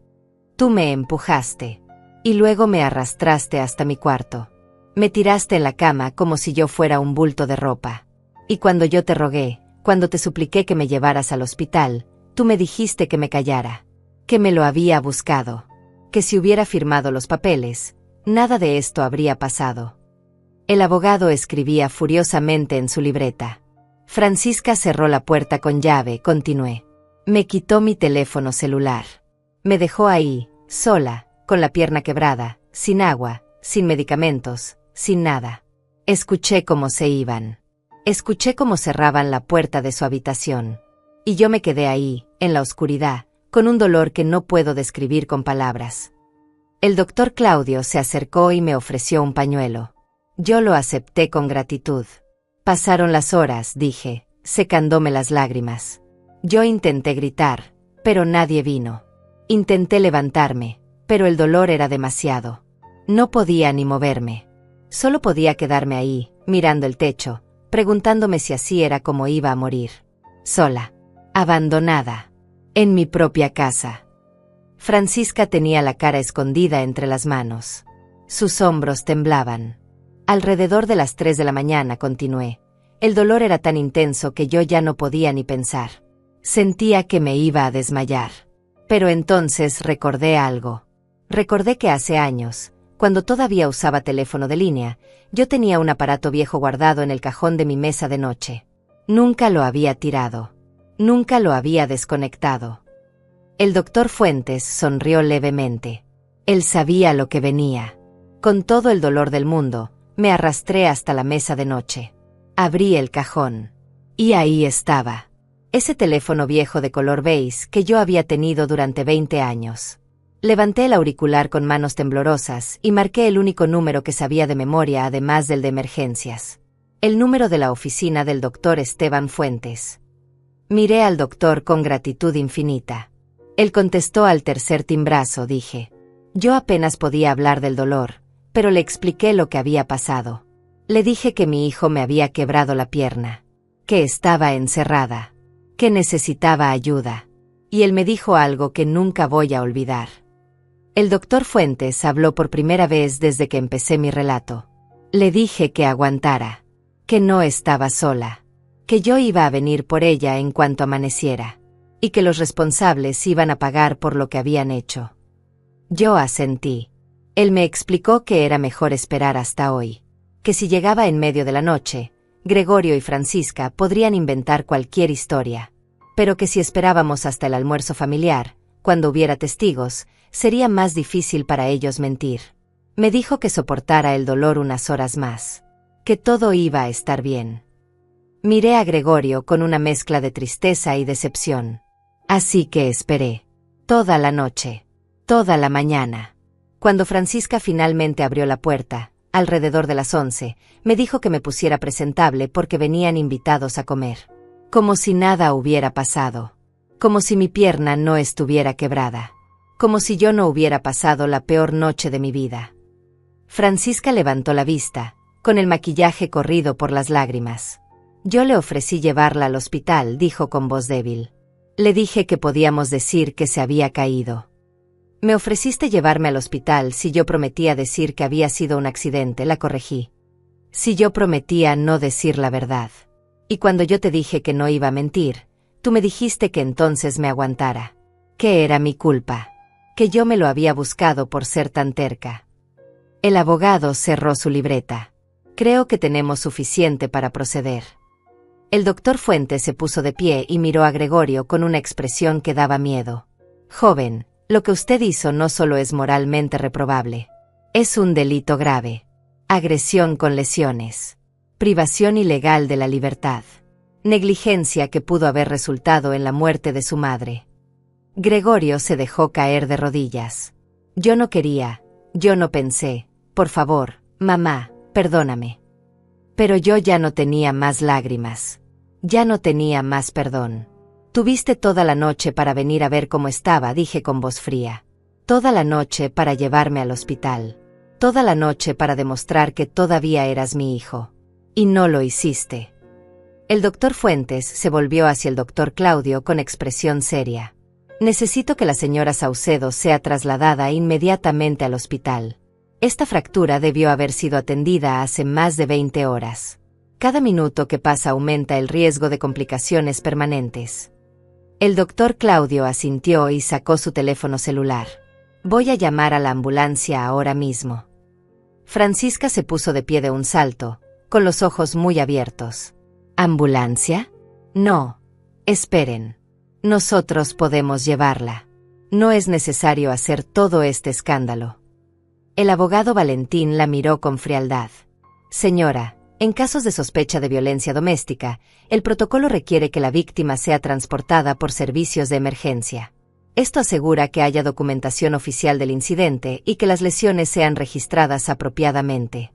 Tú me empujaste. Y luego me arrastraste hasta mi cuarto. Me tiraste en la cama como si yo fuera un bulto de ropa. Y cuando yo te rogué, cuando te supliqué que me llevaras al hospital, tú me dijiste que me callara. Que me lo había buscado. Que si hubiera firmado los papeles, nada de esto habría pasado. El abogado escribía furiosamente en su libreta. Francisca cerró la puerta con llave, continué. Me quitó mi teléfono celular. Me dejó ahí, sola, con la pierna quebrada, sin agua, sin medicamentos, sin nada. Escuché cómo se iban. Escuché cómo cerraban la puerta de su habitación. Y yo me quedé ahí, en la oscuridad, con un dolor que no puedo describir con palabras. El doctor Claudio se acercó y me ofreció un pañuelo. Yo lo acepté con gratitud. Pasaron las horas, dije, secándome las lágrimas. Yo intenté gritar, pero nadie vino. Intenté levantarme, pero el dolor era demasiado. No podía ni moverme. Solo podía quedarme ahí, mirando el techo, preguntándome si así era como iba a morir. Sola. Abandonada. En mi propia casa. Francisca tenía la cara escondida entre las manos. Sus hombros temblaban. Alrededor de las 3 de la mañana continué. El dolor era tan intenso que yo ya no podía ni pensar. Sentía que me iba a desmayar. Pero entonces recordé algo. Recordé que hace años, cuando todavía usaba teléfono de línea, yo tenía un aparato viejo guardado en el cajón de mi mesa de noche. Nunca lo había tirado. Nunca lo había desconectado. El doctor Fuentes sonrió levemente. Él sabía lo que venía. Con todo el dolor del mundo, me arrastré hasta la mesa de noche. Abrí el cajón. Y ahí estaba. Ese teléfono viejo de color beige que yo había tenido durante 20 años. Levanté el auricular con manos temblorosas y marqué el único número que sabía de memoria además del de emergencias. El número de la oficina del doctor Esteban Fuentes. Miré al doctor con gratitud infinita. Él contestó al tercer timbrazo, dije. Yo apenas podía hablar del dolor, pero le expliqué lo que había pasado. Le dije que mi hijo me había quebrado la pierna, que estaba encerrada, que necesitaba ayuda. Y él me dijo algo que nunca voy a olvidar. El doctor Fuentes habló por primera vez desde que empecé mi relato. Le dije que aguantara, que no estaba sola, que yo iba a venir por ella en cuanto amaneciera, y que los responsables iban a pagar por lo que habían hecho. Yo asentí. Él me explicó que era mejor esperar hasta hoy, que si llegaba en medio de la noche, Gregorio y Francisca podrían inventar cualquier historia, pero que si esperábamos hasta el almuerzo familiar, cuando hubiera testigos, sería más difícil para ellos mentir. Me dijo que soportara el dolor unas horas más, que todo iba a estar bien. Miré a Gregorio con una mezcla de tristeza y decepción. Así que esperé. Toda la noche. Toda la mañana. Cuando Francisca finalmente abrió la puerta, alrededor de las 11, me dijo que me pusiera presentable porque venían invitados a comer. Como si nada hubiera pasado. Como si mi pierna no estuviera quebrada. Como si yo no hubiera pasado la peor noche de mi vida. Francisca levantó la vista, con el maquillaje corrido por las lágrimas. Yo le ofrecí llevarla al hospital, dijo con voz débil. Le dije que podíamos decir que se había caído. Me ofreciste llevarme al hospital si yo prometía decir que había sido un accidente, la corregí. Si yo prometía no decir la verdad. Y cuando yo te dije que no iba a mentir, tú me dijiste que entonces me aguantara. Que era mi culpa. Que yo me lo había buscado por ser tan terca. El abogado cerró su libreta. Creo que tenemos suficiente para proceder. El doctor Fuentes se puso de pie y miró a Gregorio con una expresión que daba miedo. Joven, lo que usted hizo no solo es moralmente reprobable. Es un delito grave. Agresión con lesiones. Privación ilegal de la libertad. Negligencia que pudo haber resultado en la muerte de su madre. Gregorio se dejó caer de rodillas. Yo no quería, yo no pensé. Por favor, mamá, perdóname. Pero yo ya no tenía más lágrimas. Ya no tenía más perdón. Tuviste toda la noche para venir a ver cómo estaba, dije con voz fría. Toda la noche para llevarme al hospital. Toda la noche para demostrar que todavía eras mi hijo. Y no lo hiciste. El doctor Fuentes se volvió hacia el doctor Claudio con expresión seria. Necesito que la señora Saucedo sea trasladada inmediatamente al hospital. Esta fractura debió haber sido atendida hace más de 20 horas. Cada minuto que pasa aumenta el riesgo de complicaciones permanentes. El doctor Claudio asintió y sacó su teléfono celular. Voy a llamar a la ambulancia ahora mismo. Francisca se puso de pie de un salto, con los ojos muy abiertos. ¿Ambulancia? No. Esperen. Nosotros podemos llevarla. No es necesario hacer todo este escándalo. El abogado Valentín la miró con frialdad. Señora, en casos de sospecha de violencia doméstica, el protocolo requiere que la víctima sea transportada por servicios de emergencia. Esto asegura que haya documentación oficial del incidente y que las lesiones sean registradas apropiadamente.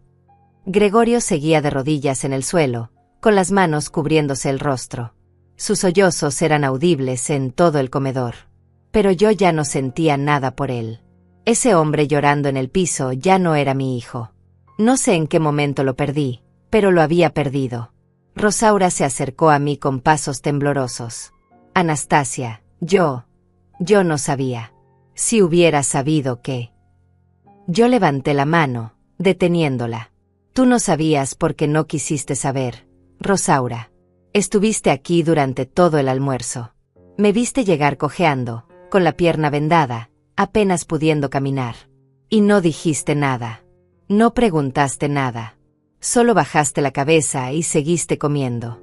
Gregorio seguía de rodillas en el suelo, con las manos cubriéndose el rostro. Sus sollozos eran audibles en todo el comedor. Pero yo ya no sentía nada por él. Ese hombre llorando en el piso ya no era mi hijo. No sé en qué momento lo perdí, pero lo había perdido. Rosaura se acercó a mí con pasos temblorosos. Anastasia, yo no sabía. Si hubiera sabido que... Yo levanté la mano, deteniéndola. Tú no sabías porque no quisiste saber, Rosaura. Estuviste aquí durante todo el almuerzo. Me viste llegar cojeando, con la pierna vendada, apenas pudiendo caminar. Y no dijiste nada. No preguntaste nada. Solo bajaste la cabeza y seguiste comiendo.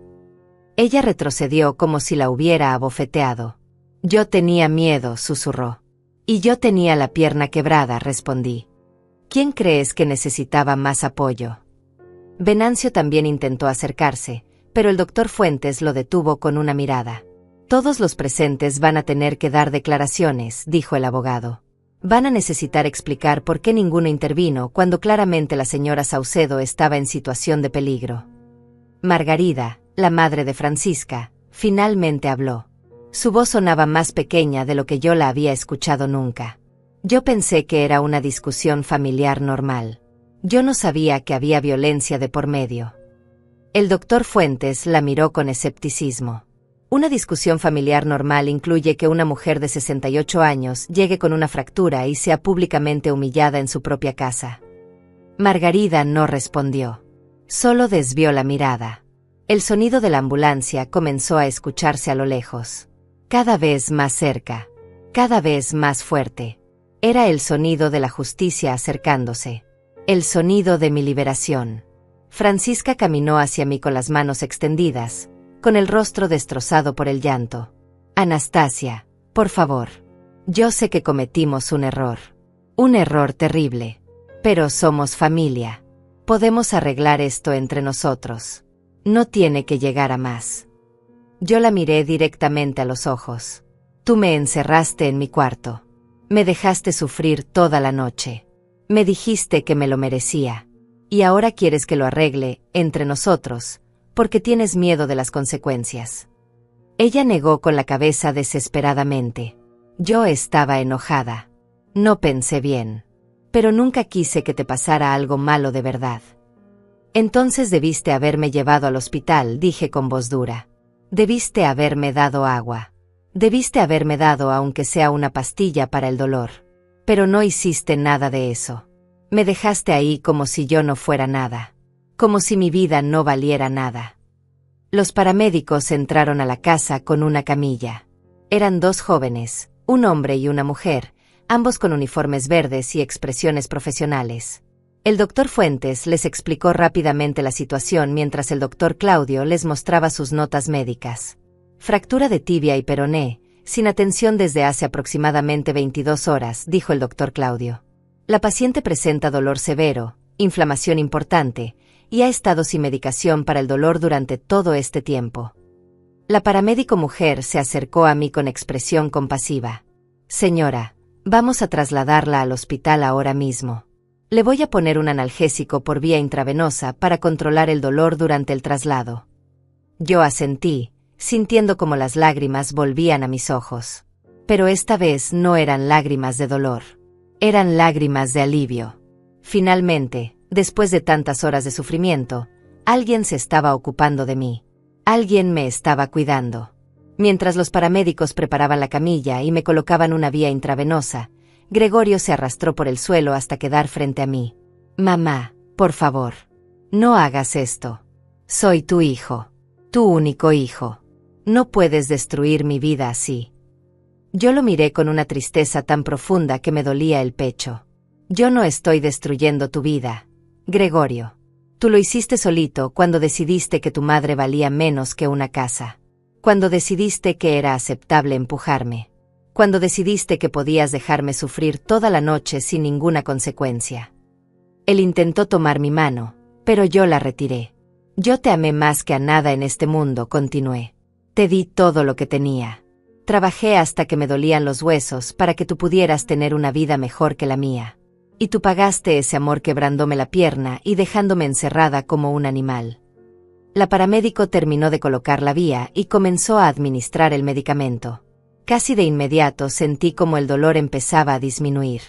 Ella retrocedió como si la hubiera abofeteado. Yo tenía miedo, susurró. Y yo tenía la pierna quebrada, respondí. ¿Quién crees que necesitaba más apoyo? Venancio también intentó acercarse, pero el doctor Fuentes lo detuvo con una mirada. Todos los presentes van a tener que dar declaraciones, dijo el abogado. Van a necesitar explicar por qué ninguno intervino cuando claramente la señora Saucedo estaba en situación de peligro. Margarida, la madre de Francisca, finalmente habló. Su voz sonaba más pequeña de lo que yo la había escuchado nunca. Yo pensé que era una discusión familiar normal. Yo no sabía que había violencia de por medio. El doctor Fuentes la miró con escepticismo. Una discusión familiar normal incluye que una mujer de 68 años llegue con una fractura y sea públicamente humillada en su propia casa. Margarida no respondió. Solo desvió la mirada. El sonido de la ambulancia comenzó a escucharse a lo lejos. Cada vez más cerca. Cada vez más fuerte. Era el sonido de la justicia acercándose. El sonido de mi liberación. Francisca caminó hacia mí con las manos extendidas, con el rostro destrozado por el llanto. Anastasia, por favor. Yo sé que cometimos un error terrible. Pero somos familia. Podemos arreglar esto entre nosotros. No tiene que llegar a más. Yo la miré directamente a los ojos. Tú me encerraste en mi cuarto. Me dejaste sufrir toda la noche. Me dijiste que me lo merecía. Y ahora quieres que lo arregle, entre nosotros, porque tienes miedo de las consecuencias. Ella negó con la cabeza desesperadamente. Yo estaba enojada. No pensé bien. Pero nunca quise que te pasara algo malo de verdad. Entonces debiste haberme llevado al hospital, dije con voz dura. Debiste haberme dado agua. Debiste haberme dado aunque sea una pastilla para el dolor. Pero no hiciste nada de eso. Me dejaste ahí como si yo no fuera nada. Como si mi vida no valiera nada. Los paramédicos entraron a la casa con una camilla. Eran dos jóvenes, un hombre y una mujer, ambos con uniformes verdes y expresiones profesionales. El doctor Fuentes les explicó rápidamente la situación mientras el doctor Claudio les mostraba sus notas médicas. Fractura de tibia y peroné, sin atención desde hace aproximadamente 22 horas, dijo el doctor Claudio. La paciente presenta dolor severo, inflamación importante, y ha estado sin medicación para el dolor durante todo este tiempo. La paramédico mujer se acercó a mí con expresión compasiva. Señora, vamos a trasladarla al hospital ahora mismo. Le voy a poner un analgésico por vía intravenosa para controlar el dolor durante el traslado. Yo asentí, sintiendo como las lágrimas volvían a mis ojos. Pero esta vez no eran lágrimas de dolor. Eran lágrimas de alivio. Finalmente, después de tantas horas de sufrimiento, alguien se estaba ocupando de mí. Alguien me estaba cuidando. Mientras los paramédicos preparaban la camilla y me colocaban una vía intravenosa, Gregorio se arrastró por el suelo hasta quedar frente a mí. Mamá, por favor, no hagas esto. Soy tu hijo. Tu único hijo. No puedes destruir mi vida así. Yo lo miré con una tristeza tan profunda que me dolía el pecho. Yo no estoy destruyendo tu vida, Gregorio. Tú lo hiciste solito cuando decidiste que tu madre valía menos que una casa. Cuando decidiste que era aceptable empujarme. Cuando decidiste que podías dejarme sufrir toda la noche sin ninguna consecuencia. Él intentó tomar mi mano, pero yo la retiré. Yo te amé más que a nada en este mundo, continué. Te di todo lo que tenía. Trabajé hasta que me dolían los huesos para que tú pudieras tener una vida mejor que la mía. Y tú pagaste ese amor quebrándome la pierna y dejándome encerrada como un animal. La paramédico terminó de colocar la vía y comenzó a administrar el medicamento. Casi de inmediato sentí como el dolor empezaba a disminuir.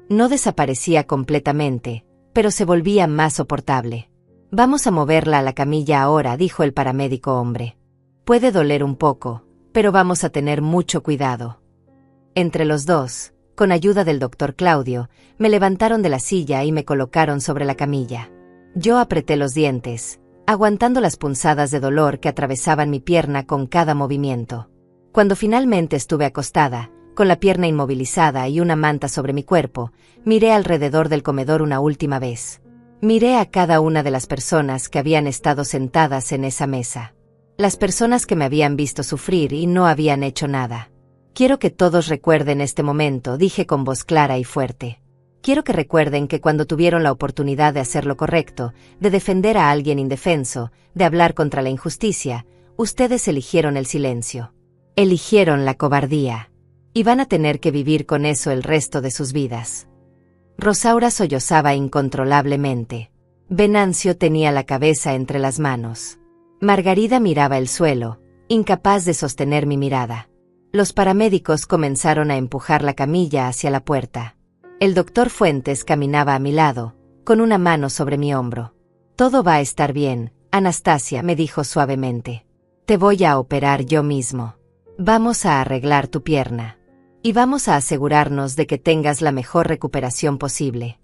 No desaparecía completamente, pero se volvía más soportable. Vamos a moverla a la camilla ahora, dijo el paramédico hombre. Puede doler un poco, pero vamos a tener mucho cuidado. Entre los dos, con ayuda del doctor Claudio, me levantaron de la silla y me colocaron sobre la camilla. Yo apreté los dientes, aguantando las punzadas de dolor que atravesaban mi pierna con cada movimiento. Cuando finalmente estuve acostada, con la pierna inmovilizada y una manta sobre mi cuerpo, miré alrededor del comedor una última vez. Miré a cada una de las personas que habían estado sentadas en esa mesa. Las personas que me habían visto sufrir y no habían hecho nada. Quiero que todos recuerden este momento, dije con voz clara y fuerte. Quiero que recuerden que cuando tuvieron la oportunidad de hacer lo correcto, de defender a alguien indefenso, de hablar contra la injusticia, ustedes eligieron el silencio. Eligieron la cobardía. Y van a tener que vivir con eso el resto de sus vidas. Rosaura sollozaba incontrolablemente. Venancio tenía la cabeza entre las manos. Margarida miraba el suelo, incapaz de sostener mi mirada. Los paramédicos comenzaron a empujar la camilla hacia la puerta. El doctor Fuentes caminaba a mi lado, con una mano sobre mi hombro. Todo va a estar bien, Anastasia, me dijo suavemente. Te voy a operar yo mismo. Vamos a arreglar tu pierna. Y vamos a asegurarnos de que tengas la mejor recuperación posible.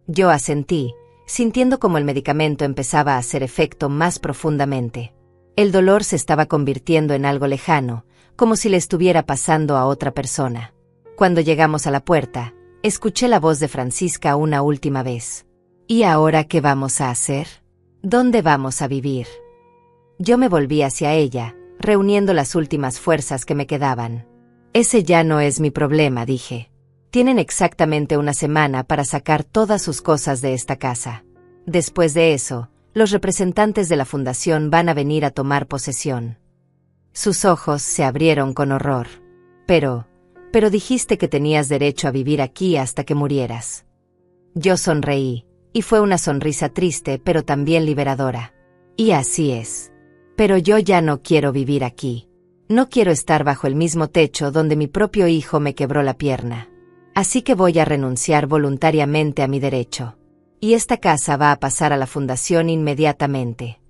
Yo asentí, sintiendo como el medicamento empezaba a hacer efecto más profundamente. El dolor se estaba convirtiendo en algo lejano, como si le estuviera pasando a otra persona. Cuando llegamos a la puerta, escuché la voz de Francisca una última vez. ¿Y ahora qué vamos a hacer? ¿Dónde vamos a vivir? Yo me volví hacia ella, reuniendo las últimas fuerzas que me quedaban. Ese ya no es mi problema, dije. Tienen exactamente una semana para sacar todas sus cosas de esta casa. Después de eso, los representantes de la fundación van a venir a tomar posesión. Sus ojos se abrieron con horror. Pero dijiste que tenías derecho a vivir aquí hasta que murieras. Yo sonreí, y fue una sonrisa triste pero también liberadora. Y así es. Pero yo ya no quiero vivir aquí. No quiero estar bajo el mismo techo donde mi propio hijo me quebró la pierna. Así que voy a renunciar voluntariamente a mi derecho. Y esta casa va a pasar a la fundación inmediatamente.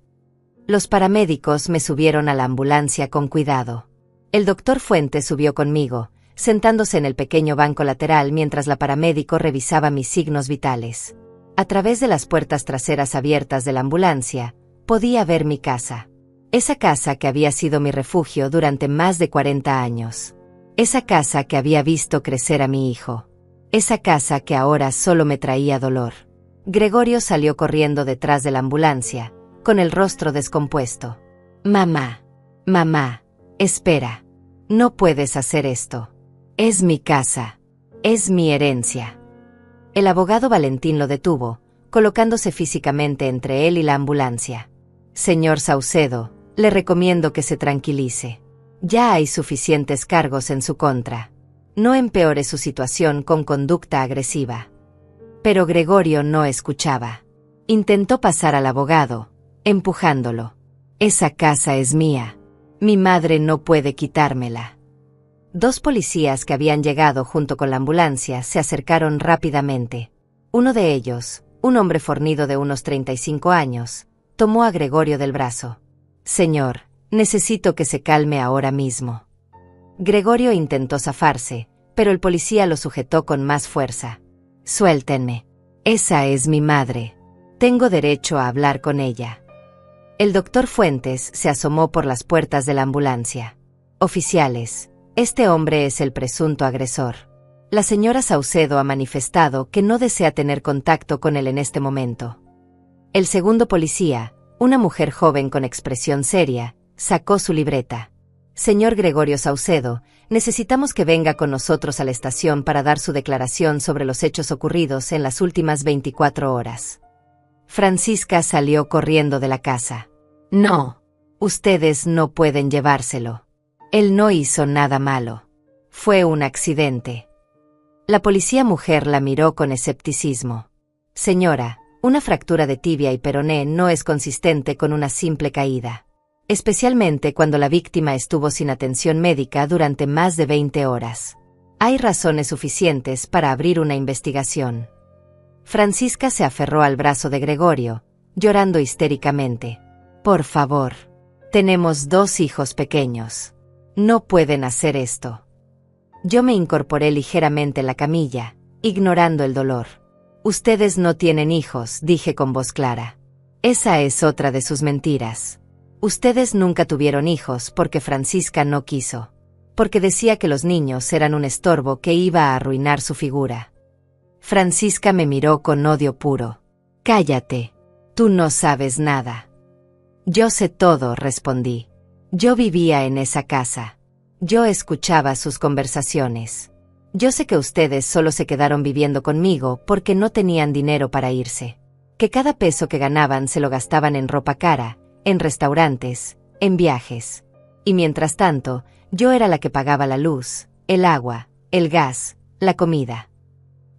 Los paramédicos me subieron a la ambulancia con cuidado. El doctor Fuentes subió conmigo, sentándose en el pequeño banco lateral mientras la paramédico revisaba mis signos vitales. A través de las puertas traseras abiertas de la ambulancia, podía ver mi casa. Esa casa que había sido mi refugio durante más de 40 años. Esa casa que había visto crecer a mi hijo. Esa casa que ahora solo me traía dolor. Gregorio salió corriendo detrás de la ambulancia, con el rostro descompuesto. Mamá, mamá, espera. No puedes hacer esto. Es mi casa. Es mi herencia. El abogado Valentín lo detuvo, colocándose físicamente entre él y la ambulancia. Señor Saucedo, le recomiendo que se tranquilice. Ya hay suficientes cargos en su contra. No empeore su situación con conducta agresiva. Pero Gregorio no escuchaba. Intentó pasar al abogado, empujándolo. Esa casa es mía. Mi madre no puede quitármela. Dos policías que habían llegado junto con la ambulancia se acercaron rápidamente. Uno de ellos, un hombre fornido de unos 35 años, tomó a Gregorio del brazo. Señor, necesito que se calme ahora mismo. Gregorio intentó zafarse, pero el policía lo sujetó con más fuerza. Suéltenme. Esa es mi madre. Tengo derecho a hablar con ella. El doctor Fuentes se asomó por las puertas de la ambulancia. Oficiales, este hombre es el presunto agresor. La señora Saucedo ha manifestado que no desea tener contacto con él en este momento. El segundo policía, una mujer joven con expresión seria, sacó su libreta. Señor Gregorio Saucedo, necesitamos que venga con nosotros a la estación para dar su declaración sobre los hechos ocurridos en las últimas 24 horas. Francisca salió corriendo de la casa. No, ustedes no pueden llevárselo. Él no hizo nada malo. Fue un accidente. La policía mujer la miró con escepticismo. Señora, una fractura de tibia y peroné no es consistente con una simple caída. Especialmente cuando la víctima estuvo sin atención médica durante más de 20 horas. Hay razones suficientes para abrir una investigación. Francisca se aferró al brazo de Gregorio, llorando histéricamente. Por favor. Tenemos 2 hijos pequeños. No pueden hacer esto. Yo me incorporé ligeramente en la camilla, ignorando el dolor. Ustedes no tienen hijos, dije con voz clara. Esa es otra de sus mentiras. Ustedes nunca tuvieron hijos porque Francisca no quiso. Porque decía que los niños eran un estorbo que iba a arruinar su figura. Francisca me miró con odio puro. Cállate. Tú no sabes nada. Yo sé todo, respondí. Yo vivía en esa casa. Yo escuchaba sus conversaciones. Yo sé que ustedes solo se quedaron viviendo conmigo porque no tenían dinero para irse. Que cada peso que ganaban se lo gastaban en ropa cara, en restaurantes, en viajes. Y mientras tanto, yo era la que pagaba la luz, el agua, el gas, la comida.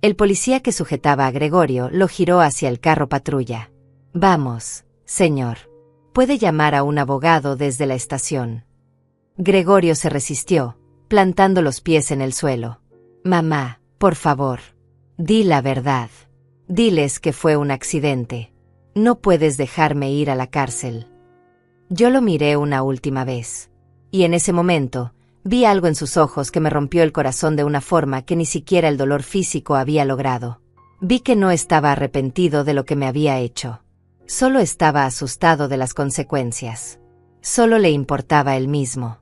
El policía que sujetaba a Gregorio lo giró hacia el carro patrulla. Vamos, señor. Puede llamar a un abogado desde la estación. Gregorio se resistió, plantando los pies en el suelo. Mamá, por favor. Di la verdad. Diles que fue un accidente. No puedes dejarme ir a la cárcel. Yo lo miré una última vez. Y en ese momento, vi algo en sus ojos que me rompió el corazón de una forma que ni siquiera el dolor físico había logrado. Vi que no estaba arrepentido de lo que me había hecho. Solo estaba asustado de las consecuencias. Solo le importaba él mismo.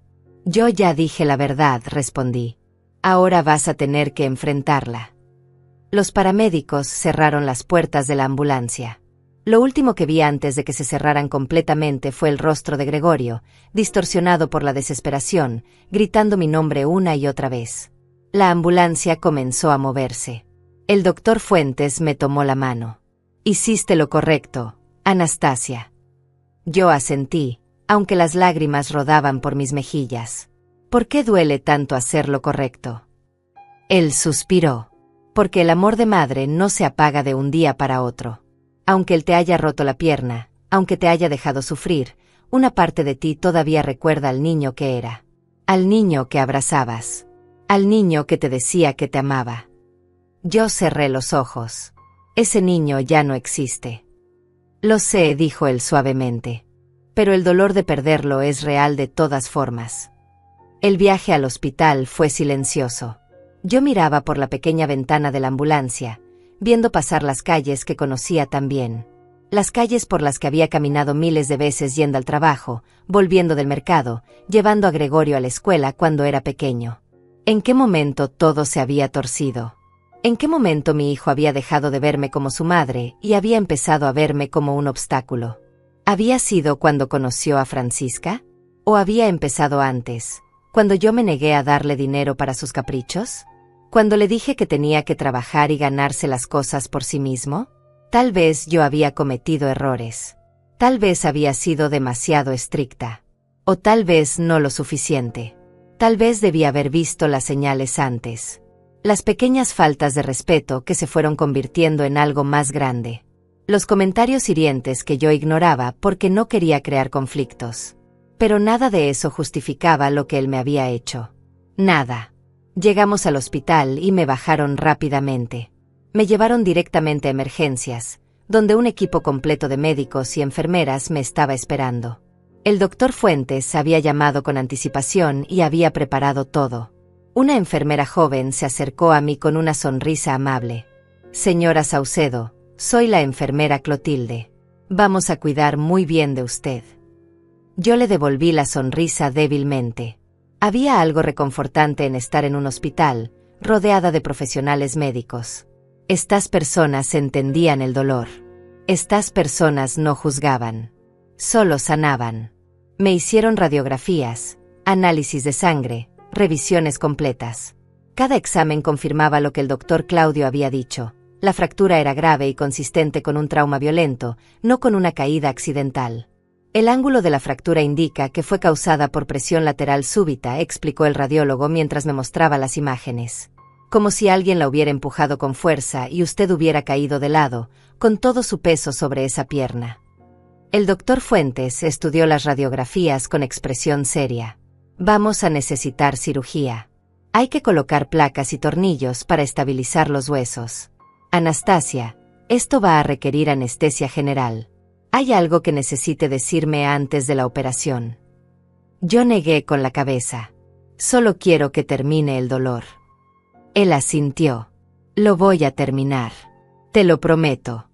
Yo ya dije la verdad, respondí. Ahora vas a tener que enfrentarla. Los paramédicos cerraron las puertas de la ambulancia. Lo último que vi antes de que se cerraran completamente fue el rostro de Gregorio, distorsionado por la desesperación, gritando mi nombre una y otra vez. La ambulancia comenzó a moverse. El doctor Fuentes me tomó la mano. Hiciste lo correcto, Anastasia. Yo asentí, aunque las lágrimas rodaban por mis mejillas. ¿Por qué duele tanto hacer lo correcto? Él suspiró. Porque el amor de madre no se apaga de un día para otro. Aunque él te haya roto la pierna, aunque te haya dejado sufrir, una parte de ti todavía recuerda al niño que era. Al niño que abrazabas. Al niño que te decía que te amaba. Yo cerré los ojos. Ese niño ya no existe. Lo sé, dijo él suavemente. Pero el dolor de perderlo es real de todas formas. El viaje al hospital fue silencioso. Yo miraba por la pequeña ventana de la ambulancia, viendo pasar las calles que conocía tan bien. Las calles por las que había caminado miles de veces yendo al trabajo, volviendo del mercado, llevando a Gregorio a la escuela cuando era pequeño. ¿En qué momento todo se había torcido? ¿En qué momento mi hijo había dejado de verme como su madre y había empezado a verme como un obstáculo? ¿Había sido cuando conoció a Francisca? ¿O había empezado antes, cuando yo me negué a darle dinero para sus caprichos? ¿Cuando le dije que tenía que trabajar y ganarse las cosas por sí mismo? Tal vez yo había cometido errores. Tal vez había sido demasiado estricta. O tal vez no lo suficiente. Tal vez debía haber visto las señales antes. Las pequeñas faltas de respeto que se fueron convirtiendo en algo más grande. Los comentarios hirientes que yo ignoraba porque no quería crear conflictos. Pero nada de eso justificaba lo que él me había hecho. Nada. Llegamos al hospital y me bajaron rápidamente. Me llevaron directamente a emergencias, donde un equipo completo de médicos y enfermeras me estaba esperando. El doctor Fuentes había llamado con anticipación y había preparado todo. Una enfermera joven se acercó a mí con una sonrisa amable. «Señora Saucedo, soy la enfermera Clotilde. Vamos a cuidar muy bien de usted». Yo le devolví la sonrisa débilmente. Había algo reconfortante en estar en un hospital, rodeada de profesionales médicos. Estas personas entendían el dolor. Estas personas no juzgaban. Solo sanaban. Me hicieron radiografías, análisis de sangre, revisiones completas. Cada examen confirmaba lo que el doctor Claudio había dicho. La fractura era grave y consistente con un trauma violento, no con una caída accidental. El ángulo de la fractura indica que fue causada por presión lateral súbita, explicó el radiólogo mientras me mostraba las imágenes. Como si alguien la hubiera empujado con fuerza y usted hubiera caído de lado, con todo su peso sobre esa pierna. El doctor Fuentes estudió las radiografías con expresión seria. Vamos a necesitar cirugía. Hay que colocar placas y tornillos para estabilizar los huesos. Anastasia, esto va a requerir anestesia general. ¿Hay algo que necesite decirme antes de la operación? Yo negué con la cabeza. Solo quiero que termine el dolor. Él asintió. Lo voy a terminar. Te lo prometo.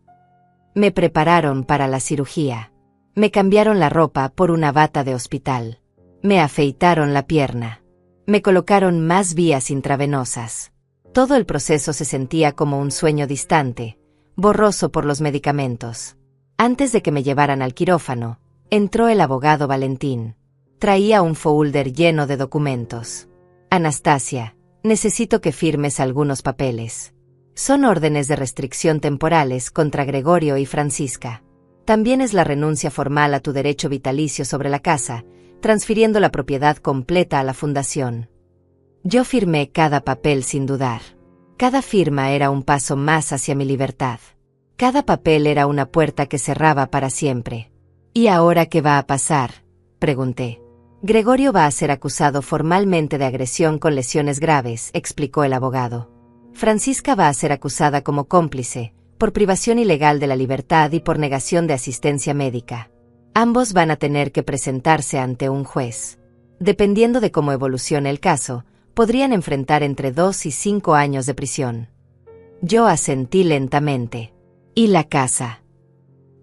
Me prepararon para la cirugía. Me cambiaron la ropa por una bata de hospital. Me afeitaron la pierna. Me colocaron más vías intravenosas. Todo el proceso se sentía como un sueño distante, borroso por los medicamentos. Antes de que me llevaran al quirófano, entró el abogado Valentín. Traía un folder lleno de documentos. Anastasia, necesito que firmes algunos papeles. Son órdenes de restricción temporales contra Gregorio y Francisca. También es la renuncia formal a tu derecho vitalicio sobre la casa, transfiriendo la propiedad completa a la fundación. Yo firmé cada papel sin dudar. Cada firma era un paso más hacia mi libertad. Cada papel era una puerta que cerraba para siempre. ¿Y ahora qué va a pasar?, pregunté. Gregorio va a ser acusado formalmente de agresión con lesiones graves, explicó el abogado. Francisca va a ser acusada como cómplice, por privación ilegal de la libertad y por negación de asistencia médica. Ambos van a tener que presentarse ante un juez. Dependiendo de cómo evolucione el caso, podrían enfrentar entre 2 y 5 años de prisión. Yo asentí lentamente. ¿Y la casa?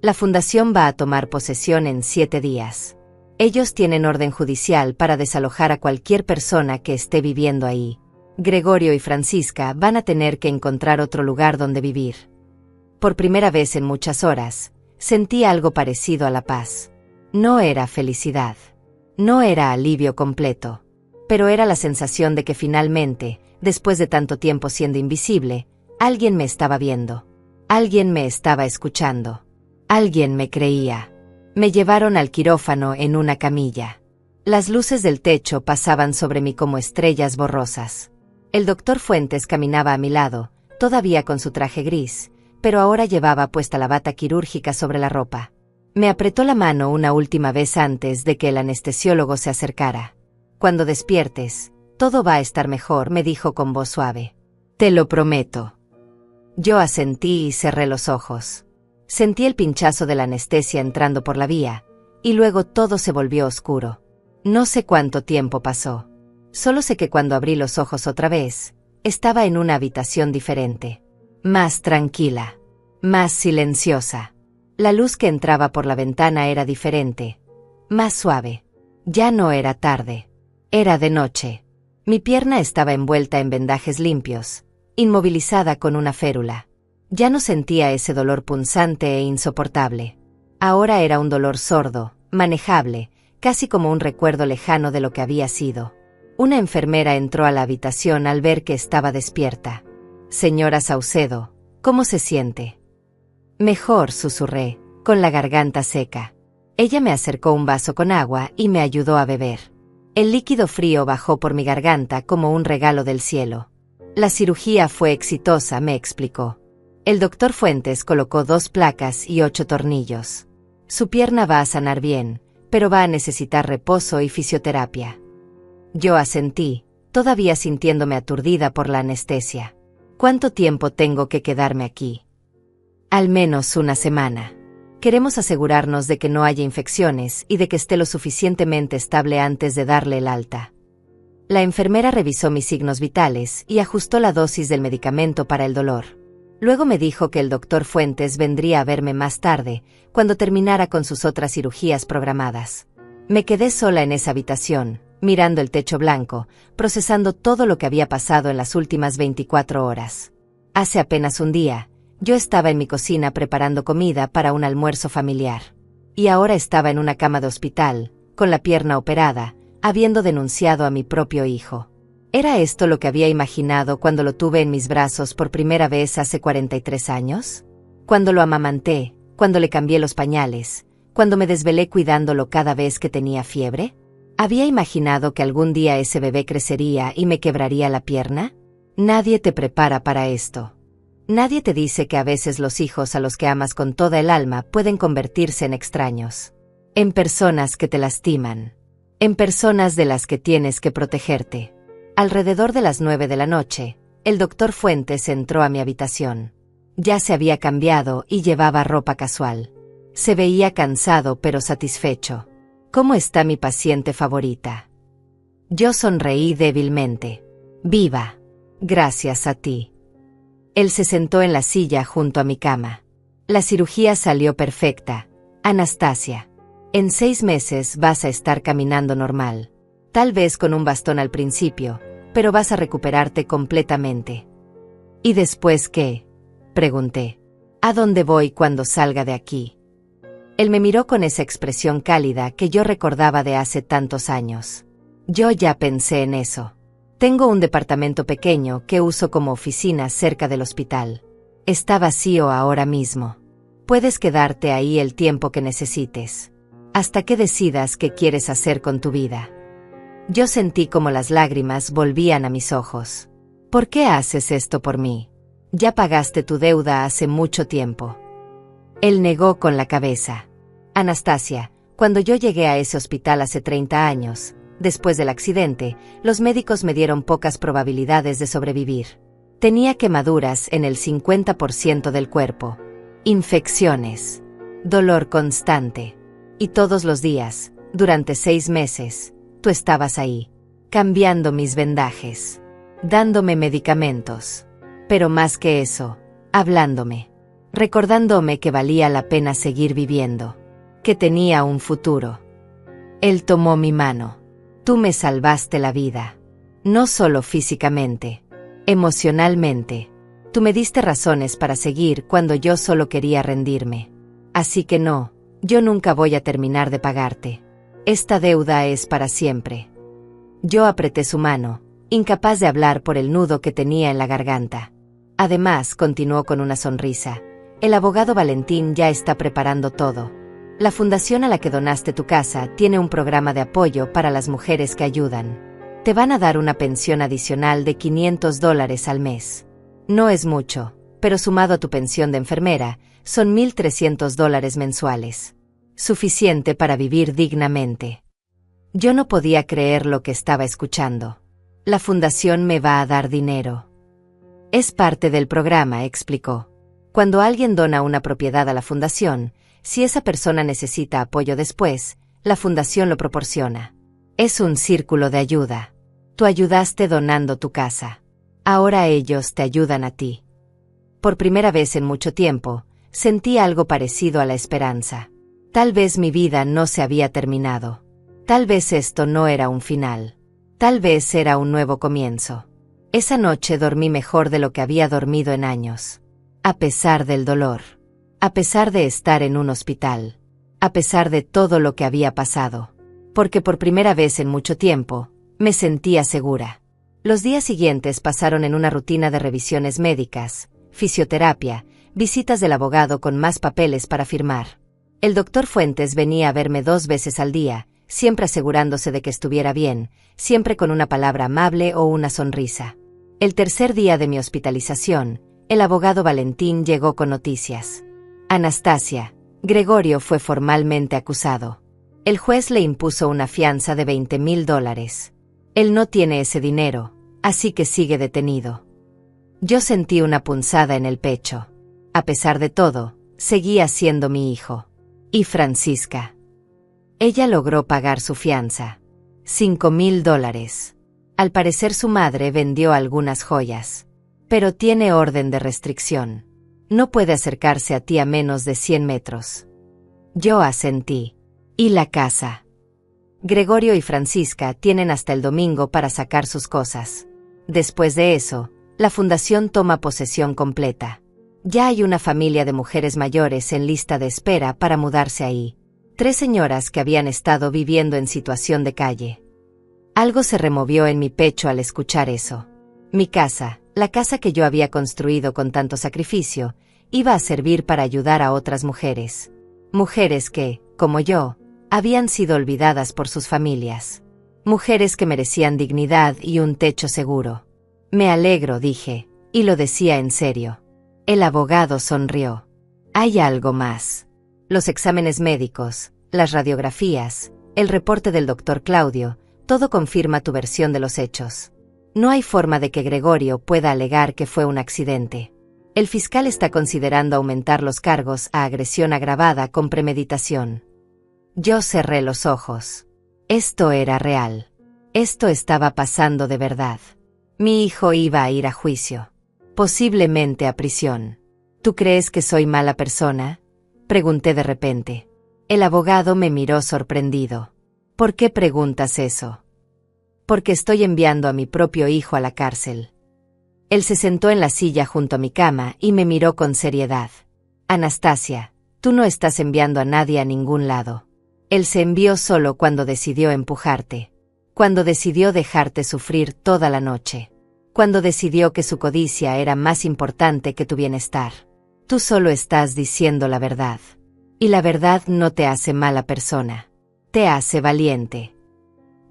La fundación va a tomar posesión en 7 días. Ellos tienen orden judicial para desalojar a cualquier persona que esté viviendo ahí. Gregorio y Francisca van a tener que encontrar otro lugar donde vivir. Por primera vez en muchas horas, sentí algo parecido a la paz. No era felicidad. No era alivio completo. Pero era la sensación de que finalmente, después de tanto tiempo siendo invisible, alguien me estaba viendo. Alguien me estaba escuchando. Alguien me creía. Me llevaron al quirófano en una camilla. Las luces del techo pasaban sobre mí como estrellas borrosas. El doctor Fuentes caminaba a mi lado, todavía con su traje gris, pero ahora llevaba puesta la bata quirúrgica sobre la ropa. Me apretó la mano una última vez antes de que el anestesiólogo se acercara. Cuando despiertes, todo va a estar mejor, me dijo con voz suave. Te lo prometo. Yo asentí y cerré los ojos. Sentí el pinchazo de la anestesia entrando por la vía, y luego todo se volvió oscuro. No sé cuánto tiempo pasó. Solo sé que cuando abrí los ojos otra vez, estaba en una habitación diferente. Más tranquila. Más silenciosa. La luz que entraba por la ventana era diferente. Más suave. Ya no era tarde. Era de noche. Mi pierna estaba envuelta en vendajes limpios, inmovilizada con una férula. Ya no sentía ese dolor punzante e insoportable. Ahora era un dolor sordo, manejable, casi como un recuerdo lejano de lo que había sido. Una enfermera entró a la habitación al ver que estaba despierta. «Señora Saucedo, ¿cómo se siente?» «Mejor», susurré, con la garganta seca. Ella me acercó un vaso con agua y me ayudó a beber. El líquido frío bajó por mi garganta como un regalo del cielo. «La cirugía fue exitosa», me explicó. El doctor Fuentes colocó 2 placas y 8 tornillos. Su pierna va a sanar bien, pero va a necesitar reposo y fisioterapia. Yo asentí, todavía sintiéndome aturdida por la anestesia. ¿Cuánto tiempo tengo que quedarme aquí? Al menos una semana. Queremos asegurarnos de que no haya infecciones y de que esté lo suficientemente estable antes de darle el alta. La enfermera revisó mis signos vitales y ajustó la dosis del medicamento para el dolor. Luego me dijo que el doctor Fuentes vendría a verme más tarde, cuando terminara con sus otras cirugías programadas. Me quedé sola en esa habitación, mirando el techo blanco, procesando todo lo que había pasado en las últimas 24 horas. Hace apenas un día, yo estaba en mi cocina preparando comida para un almuerzo familiar. Y ahora estaba en una cama de hospital, con la pierna operada, habiendo denunciado a mi propio hijo. ¿Era esto lo que había imaginado cuando lo tuve en mis brazos por primera vez hace 43 años? Cuando lo amamanté, cuando le cambié los pañales, cuando me desvelé cuidándolo cada vez que tenía fiebre. ¿Había imaginado que algún día ese bebé crecería y me quebraría la pierna? Nadie te prepara para esto. Nadie te dice que a veces los hijos a los que amas con toda el alma pueden convertirse en extraños. En personas que te lastiman. En personas de las que tienes que protegerte. Alrededor de las 9 de la noche, el doctor Fuentes entró a mi habitación. Ya se había cambiado y llevaba ropa casual. Se veía cansado pero satisfecho. ¿Cómo está mi paciente favorita? Yo sonreí débilmente. Viva. Gracias a ti. Él se sentó en la silla junto a mi cama. La cirugía salió perfecta. Anastasia. En 6 meses vas a estar caminando normal. Tal vez con un bastón al principio, pero vas a recuperarte completamente. ¿Y después qué?, pregunté. ¿A dónde voy cuando salga de aquí? Él me miró con esa expresión cálida que yo recordaba de hace tantos años. Yo ya pensé en eso. Tengo un departamento pequeño que uso como oficina cerca del hospital. Está vacío ahora mismo. Puedes quedarte ahí el tiempo que necesites, hasta que decidas qué quieres hacer con tu vida. Yo sentí como las lágrimas volvían a mis ojos. ¿Por qué haces esto por mí? Ya pagaste tu deuda hace mucho tiempo. Él negó con la cabeza. Anastasia, cuando yo llegué a ese hospital hace 30 años, después del accidente, los médicos me dieron pocas probabilidades de sobrevivir. Tenía quemaduras en el 50% del cuerpo. Infecciones. Dolor constante. Y todos los días, durante 6 meses, tú estabas ahí, cambiando mis vendajes, dándome medicamentos. Pero más que eso, hablándome, recordándome que valía la pena seguir viviendo, que tenía un futuro. Él tomó mi mano. Tú me salvaste la vida. No solo físicamente, emocionalmente. Tú me diste razones para seguir cuando yo solo quería rendirme. Así que no, yo nunca voy a terminar de pagarte. Esta deuda es para siempre. Yo apreté su mano, incapaz de hablar por el nudo que tenía en la garganta. Además, continuó con una sonrisa, el abogado Valentín ya está preparando todo. La fundación a la que donaste tu casa tiene un programa de apoyo para las mujeres que ayudan. Te van a dar una pensión adicional de $500 al mes. No es mucho, pero sumado a tu pensión de enfermera, son $1,300 mensuales. Suficiente para vivir dignamente. Yo no podía creer lo que estaba escuchando. La fundación me va a dar dinero. Es parte del programa, explicó. Cuando alguien dona una propiedad a la fundación, si esa persona necesita apoyo después, la fundación lo proporciona. Es un círculo de ayuda. Tú ayudaste donando tu casa. Ahora ellos te ayudan a ti. Por primera vez en mucho tiempo, sentí algo parecido a la esperanza. Tal vez mi vida no se había terminado. Tal vez esto no era un final. Tal vez era un nuevo comienzo. Esa noche dormí mejor de lo que había dormido en años. A pesar del dolor. A pesar de estar en un hospital. A pesar de todo lo que había pasado. Porque por primera vez en mucho tiempo, me sentía segura. Los días siguientes pasaron en una rutina de revisiones médicas, fisioterapia, visitas del abogado con más papeles para firmar. El doctor Fuentes venía a verme 2 veces al día, siempre asegurándose de que estuviera bien, siempre con una palabra amable o una sonrisa. El tercer día de mi hospitalización, el abogado Valentín llegó con noticias. Anastasia, Gregorio fue formalmente acusado. El juez le impuso una fianza de $20,000. Él no tiene ese dinero, así que sigue detenido. Yo sentí una punzada en el pecho. A pesar de todo, seguía siendo mi hijo. Y Francisca. Ella logró pagar su fianza. $5,000. Al parecer su madre vendió algunas joyas. Pero tiene orden de restricción. No puede acercarse a ti a menos de 100 metros. Yo asentí. ¿Y la casa? Gregorio y Francisca tienen hasta el domingo para sacar sus cosas. Después de eso, la fundación toma posesión completa. Ya hay una familia de mujeres mayores en lista de espera para mudarse ahí. 3 señoras que habían estado viviendo en situación de calle. Algo se removió en mi pecho al escuchar eso. Mi casa, la casa que yo había construido con tanto sacrificio, iba a servir para ayudar a otras mujeres. Mujeres que, como yo, habían sido olvidadas por sus familias. Mujeres que merecían dignidad y un techo seguro. Me alegro, dije, y lo decía en serio. El abogado sonrió. Hay algo más. Los exámenes médicos, las radiografías, el reporte del doctor Claudio, todo confirma tu versión de los hechos. No hay forma de que Gregorio pueda alegar que fue un accidente. El fiscal está considerando aumentar los cargos a agresión agravada con premeditación. Yo cerré los ojos. Esto era real. Esto estaba pasando de verdad. Mi hijo iba a ir a juicio. Posiblemente a prisión. ¿Tú crees que soy mala persona? Pregunté de repente. El abogado me miró sorprendido. ¿Por qué preguntas eso? Porque estoy enviando a mi propio hijo a la cárcel. Él se sentó en la silla junto a mi cama y me miró con seriedad. Anastasia, tú no estás enviando a nadie a ningún lado. Él se envió solo cuando decidió empujarte. Cuando decidió dejarte sufrir toda la noche. Cuando decidió que su codicia era más importante que tu bienestar. Tú solo estás diciendo la verdad. Y la verdad no te hace mala persona. Te hace valiente.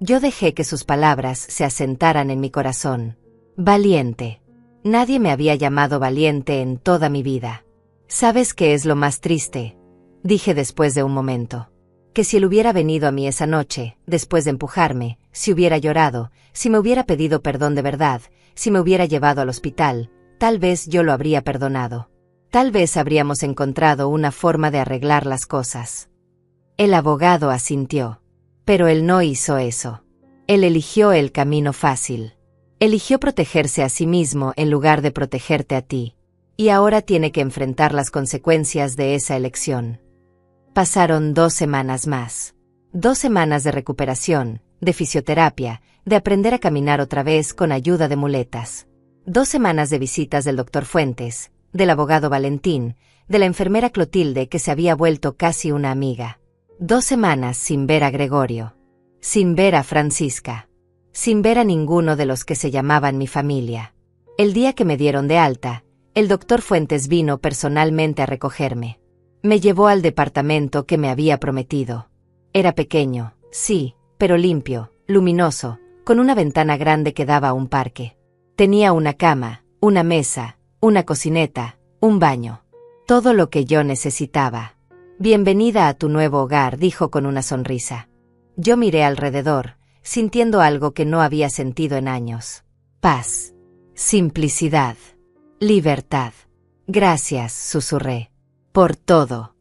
Yo dejé que sus palabras se asentaran en mi corazón. Valiente. Nadie me había llamado valiente en toda mi vida. ¿Sabes qué es lo más triste? Dije después de un momento. Que si él hubiera venido a mí esa noche, después de empujarme, si hubiera llorado, si me hubiera pedido perdón de verdad, si me hubiera llevado al hospital, tal vez yo lo habría perdonado. Tal vez habríamos encontrado una forma de arreglar las cosas. El abogado asintió. Pero él no hizo eso. Él eligió el camino fácil. Eligió protegerse a sí mismo en lugar de protegerte a ti. Y ahora tiene que enfrentar las consecuencias de esa elección. Pasaron 2 semanas más. 2 semanas de recuperación, de fisioterapia, de aprender a caminar otra vez con ayuda de muletas. 2 semanas de visitas del doctor Fuentes, del abogado Valentín, de la enfermera Clotilde que se había vuelto casi una amiga. 2 semanas sin ver a Gregorio. Sin ver a Francisca. Sin ver a ninguno de los que se llamaban mi familia. El día que me dieron de alta, el doctor Fuentes vino personalmente a recogerme. Me llevó al departamento que me había prometido. Era pequeño, sí, pero limpio, luminoso, con una ventana grande que daba a un parque. Tenía una cama, una mesa, una cocineta, un baño. Todo lo que yo necesitaba. Bienvenida a tu nuevo hogar, dijo con una sonrisa. Yo miré alrededor, sintiendo algo que no había sentido en años. Paz. Simplicidad. Libertad. Gracias, susurré. Por todo.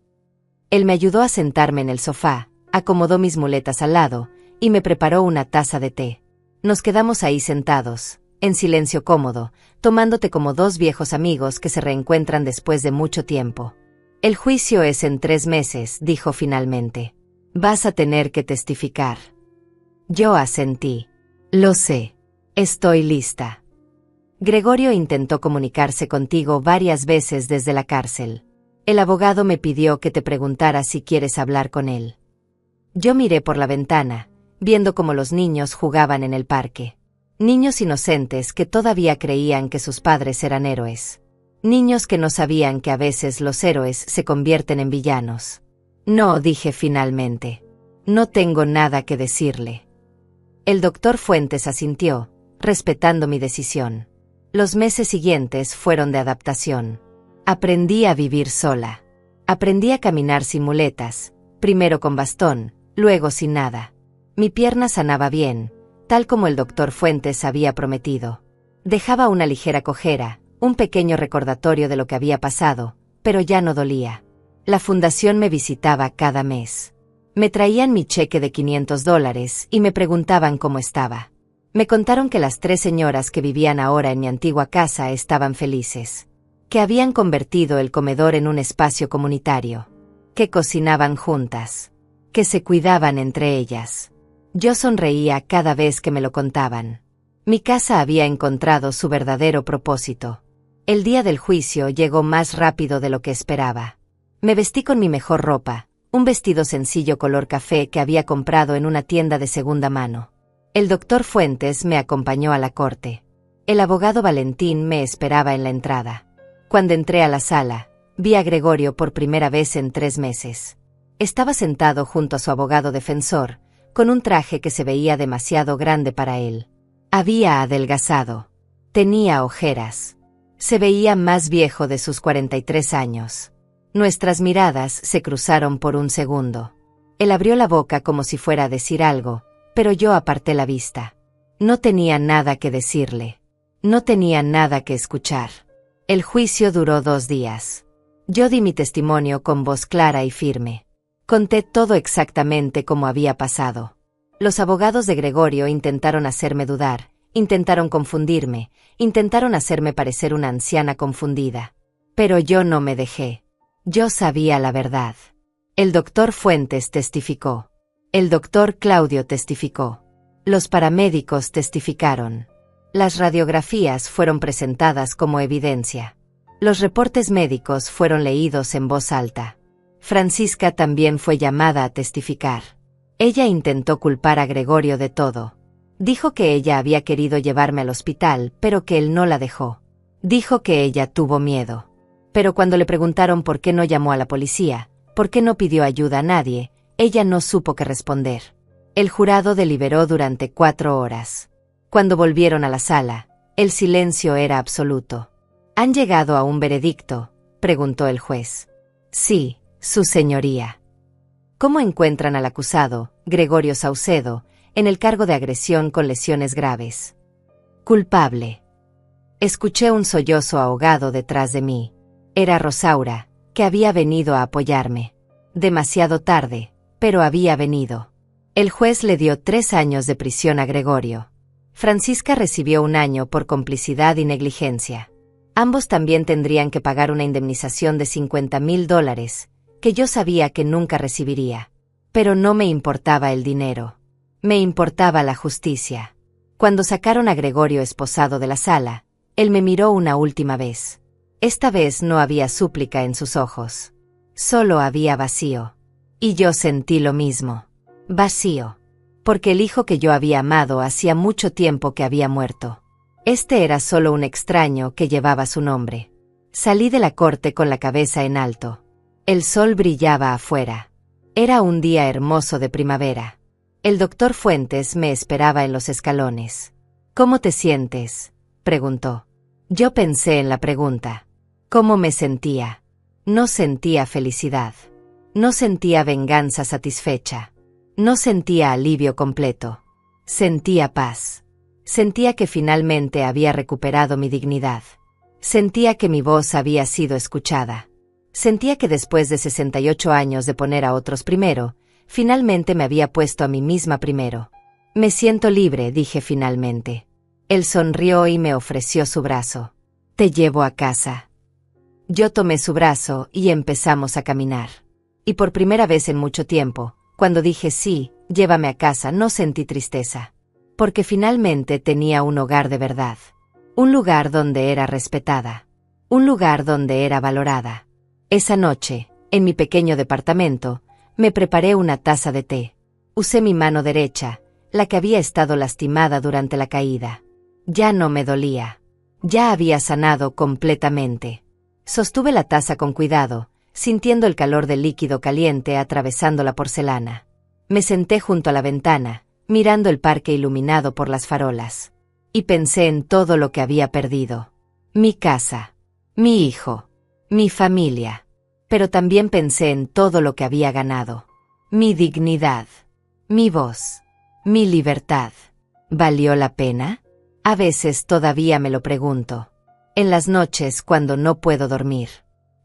Él me ayudó a sentarme en el sofá, acomodó mis muletas al lado, y me preparó una taza de té. Nos quedamos ahí sentados, en silencio cómodo, tomándote como dos viejos amigos que se reencuentran después de mucho tiempo. El juicio es en 3 meses, dijo finalmente. Vas a tener que testificar. Yo asentí. Lo sé. Estoy lista. Gregorio intentó comunicarse contigo varias veces desde la cárcel. El abogado me pidió que te preguntara si quieres hablar con él. Yo miré por la ventana, viendo cómo los niños jugaban en el parque. Niños inocentes que todavía creían que sus padres eran héroes. Niños que no sabían que a veces los héroes se convierten en villanos. No, dije finalmente. No tengo nada que decirle. El doctor Fuentes asintió, respetando mi decisión. Los meses siguientes fueron de adaptación. Aprendí a vivir sola. Aprendí a caminar sin muletas, primero con bastón, luego sin nada. Mi pierna sanaba bien, tal como el doctor Fuentes había prometido. Dejaba una ligera cojera, un pequeño recordatorio de lo que había pasado, pero ya no dolía. La fundación me visitaba cada mes. Me traían mi cheque de $500 y me preguntaban cómo estaba. Me contaron que las 3 señoras que vivían ahora en mi antigua casa estaban felices. Que habían convertido el comedor en un espacio comunitario. Que cocinaban juntas. Que se cuidaban entre ellas. Yo sonreía cada vez que me lo contaban. Mi casa había encontrado su verdadero propósito. El día del juicio llegó más rápido de lo que esperaba. Me vestí con mi mejor ropa, un vestido sencillo color café que había comprado en una tienda de segunda mano. El doctor Fuentes me acompañó a la corte. El abogado Valentín me esperaba en la entrada. Cuando entré a la sala, vi a Gregorio por primera vez en 3 meses. Estaba sentado junto a su abogado defensor, con un traje que se veía demasiado grande para él. Había adelgazado. Tenía ojeras. Se veía más viejo de sus 43 años. Nuestras miradas se cruzaron por un segundo. Él abrió la boca como si fuera a decir algo, pero yo aparté la vista. No tenía nada que decirle. No tenía nada que escuchar. El juicio duró 2 días. Yo di mi testimonio con voz clara y firme. Conté todo exactamente como había pasado. Los abogados de Gregorio intentaron hacerme dudar, intentaron confundirme, intentaron hacerme parecer una anciana confundida. Pero yo no me dejé. Yo sabía la verdad. El doctor Fuentes testificó. El doctor Claudio testificó. Los paramédicos testificaron. Las radiografías fueron presentadas como evidencia. Los reportes médicos fueron leídos en voz alta. Francisca también fue llamada a testificar. Ella intentó culpar a Gregorio de todo. Dijo que ella había querido llevarme al hospital, pero que él no la dejó. Dijo que ella tuvo miedo. Pero cuando le preguntaron por qué no llamó a la policía, por qué no pidió ayuda a nadie, ella no supo qué responder. El jurado deliberó durante 4 horas. Cuando volvieron a la sala, el silencio era absoluto. ¿Han llegado a un veredicto?, preguntó el juez. Sí, su señoría. ¿Cómo encuentran al acusado, Gregorio Saucedo, en el cargo de agresión con lesiones graves? Culpable. Escuché un sollozo ahogado detrás de mí. Era Rosaura, que había venido a apoyarme. Demasiado tarde, pero había venido. El juez le dio 3 años de prisión a Gregorio. Francisca recibió 1 año por complicidad y negligencia. Ambos también tendrían que pagar una indemnización de $50,000, que yo sabía que nunca recibiría. Pero no me importaba el dinero. Me importaba la justicia. Cuando sacaron a Gregorio esposado de la sala, él me miró una última vez. Esta vez no había súplica en sus ojos. Solo había vacío. Y yo sentí lo mismo. Vacío. Porque el hijo que yo había amado hacía mucho tiempo que había muerto. Este era solo un extraño que llevaba su nombre. Salí de la corte con la cabeza en alto. El sol brillaba afuera. Era un día hermoso de primavera. El doctor Fuentes me esperaba en los escalones. ¿Cómo te sientes?, preguntó. Yo pensé en la pregunta. ¿Cómo me sentía? No sentía felicidad. No sentía venganza satisfecha. No sentía alivio completo. Sentía paz. Sentía que finalmente había recuperado mi dignidad. Sentía que mi voz había sido escuchada. Sentía que después de 68 años de poner a otros primero, finalmente me había puesto a mí misma primero. Me siento libre, dije finalmente. Él sonrió y me ofreció su brazo. Te llevo a casa. Yo tomé su brazo y empezamos a caminar. Y por primera vez en mucho tiempo, cuando dije sí, llévame a casa, no sentí tristeza. Porque finalmente tenía un hogar de verdad. Un lugar donde era respetada. Un lugar donde era valorada. Esa noche, en mi pequeño departamento, me preparé una taza de té. Usé mi mano derecha, la que había estado lastimada durante la caída. Ya no me dolía. Ya había sanado completamente. Sostuve la taza con cuidado, sintiendo el calor del líquido caliente atravesando la porcelana. Me senté junto a la ventana, mirando el parque iluminado por las farolas. Y pensé en todo lo que había perdido. Mi casa, mi hijo, mi familia. Pero también pensé en todo lo que había ganado. Mi dignidad, mi voz, mi libertad. ¿Valió la pena? A veces todavía me lo pregunto. En las noches cuando no puedo dormir.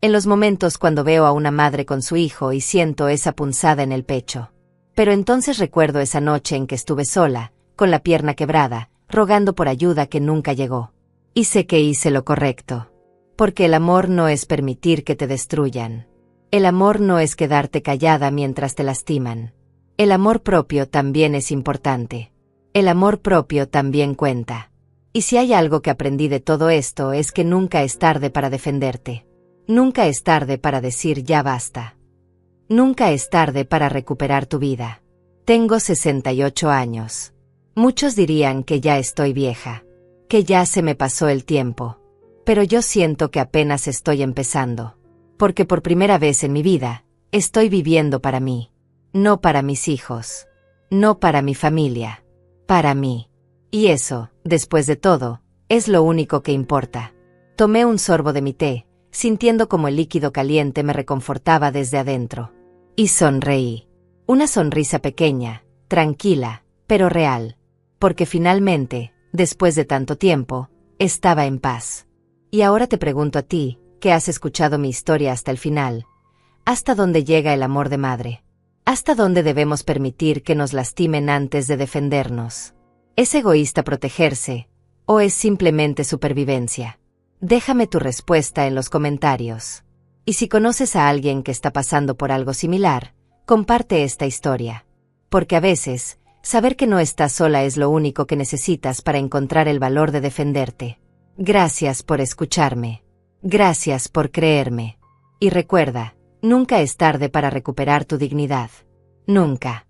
En los momentos cuando veo a una madre con su hijo y siento esa punzada en el pecho. Pero entonces recuerdo esa noche en que estuve sola, con la pierna quebrada, rogando por ayuda que nunca llegó. Y sé que hice lo correcto. Porque el amor no es permitir que te destruyan. El amor no es quedarte callada mientras te lastiman. El amor propio también es importante. El amor propio también cuenta. Y si hay algo que aprendí de todo esto es que nunca es tarde para defenderte. Nunca es tarde para decir ya basta. Nunca es tarde para recuperar tu vida. Tengo 68 años. Muchos dirían que ya estoy vieja, que ya se me pasó el tiempo. Pero yo siento que apenas estoy empezando. Porque por primera vez en mi vida, estoy viviendo para mí. No para mis hijos. No para mi familia. Para mí. Y eso, después de todo, es lo único que importa. Tomé un sorbo de mi té, sintiendo como el líquido caliente me reconfortaba desde adentro. Y sonreí. Una sonrisa pequeña, tranquila, pero real. Porque finalmente, después de tanto tiempo, estaba en paz. Y ahora te pregunto a ti, que has escuchado mi historia hasta el final. ¿Hasta dónde llega el amor de madre? ¿Hasta dónde debemos permitir que nos lastimen antes de defendernos? ¿Es egoísta protegerse, o es simplemente supervivencia? Déjame tu respuesta en los comentarios. Y si conoces a alguien que está pasando por algo similar, comparte esta historia. Porque a veces, saber que no estás sola es lo único que necesitas para encontrar el valor de defenderte. Gracias por escucharme. Gracias por creerme. Y recuerda, nunca es tarde para recuperar tu dignidad. Nunca.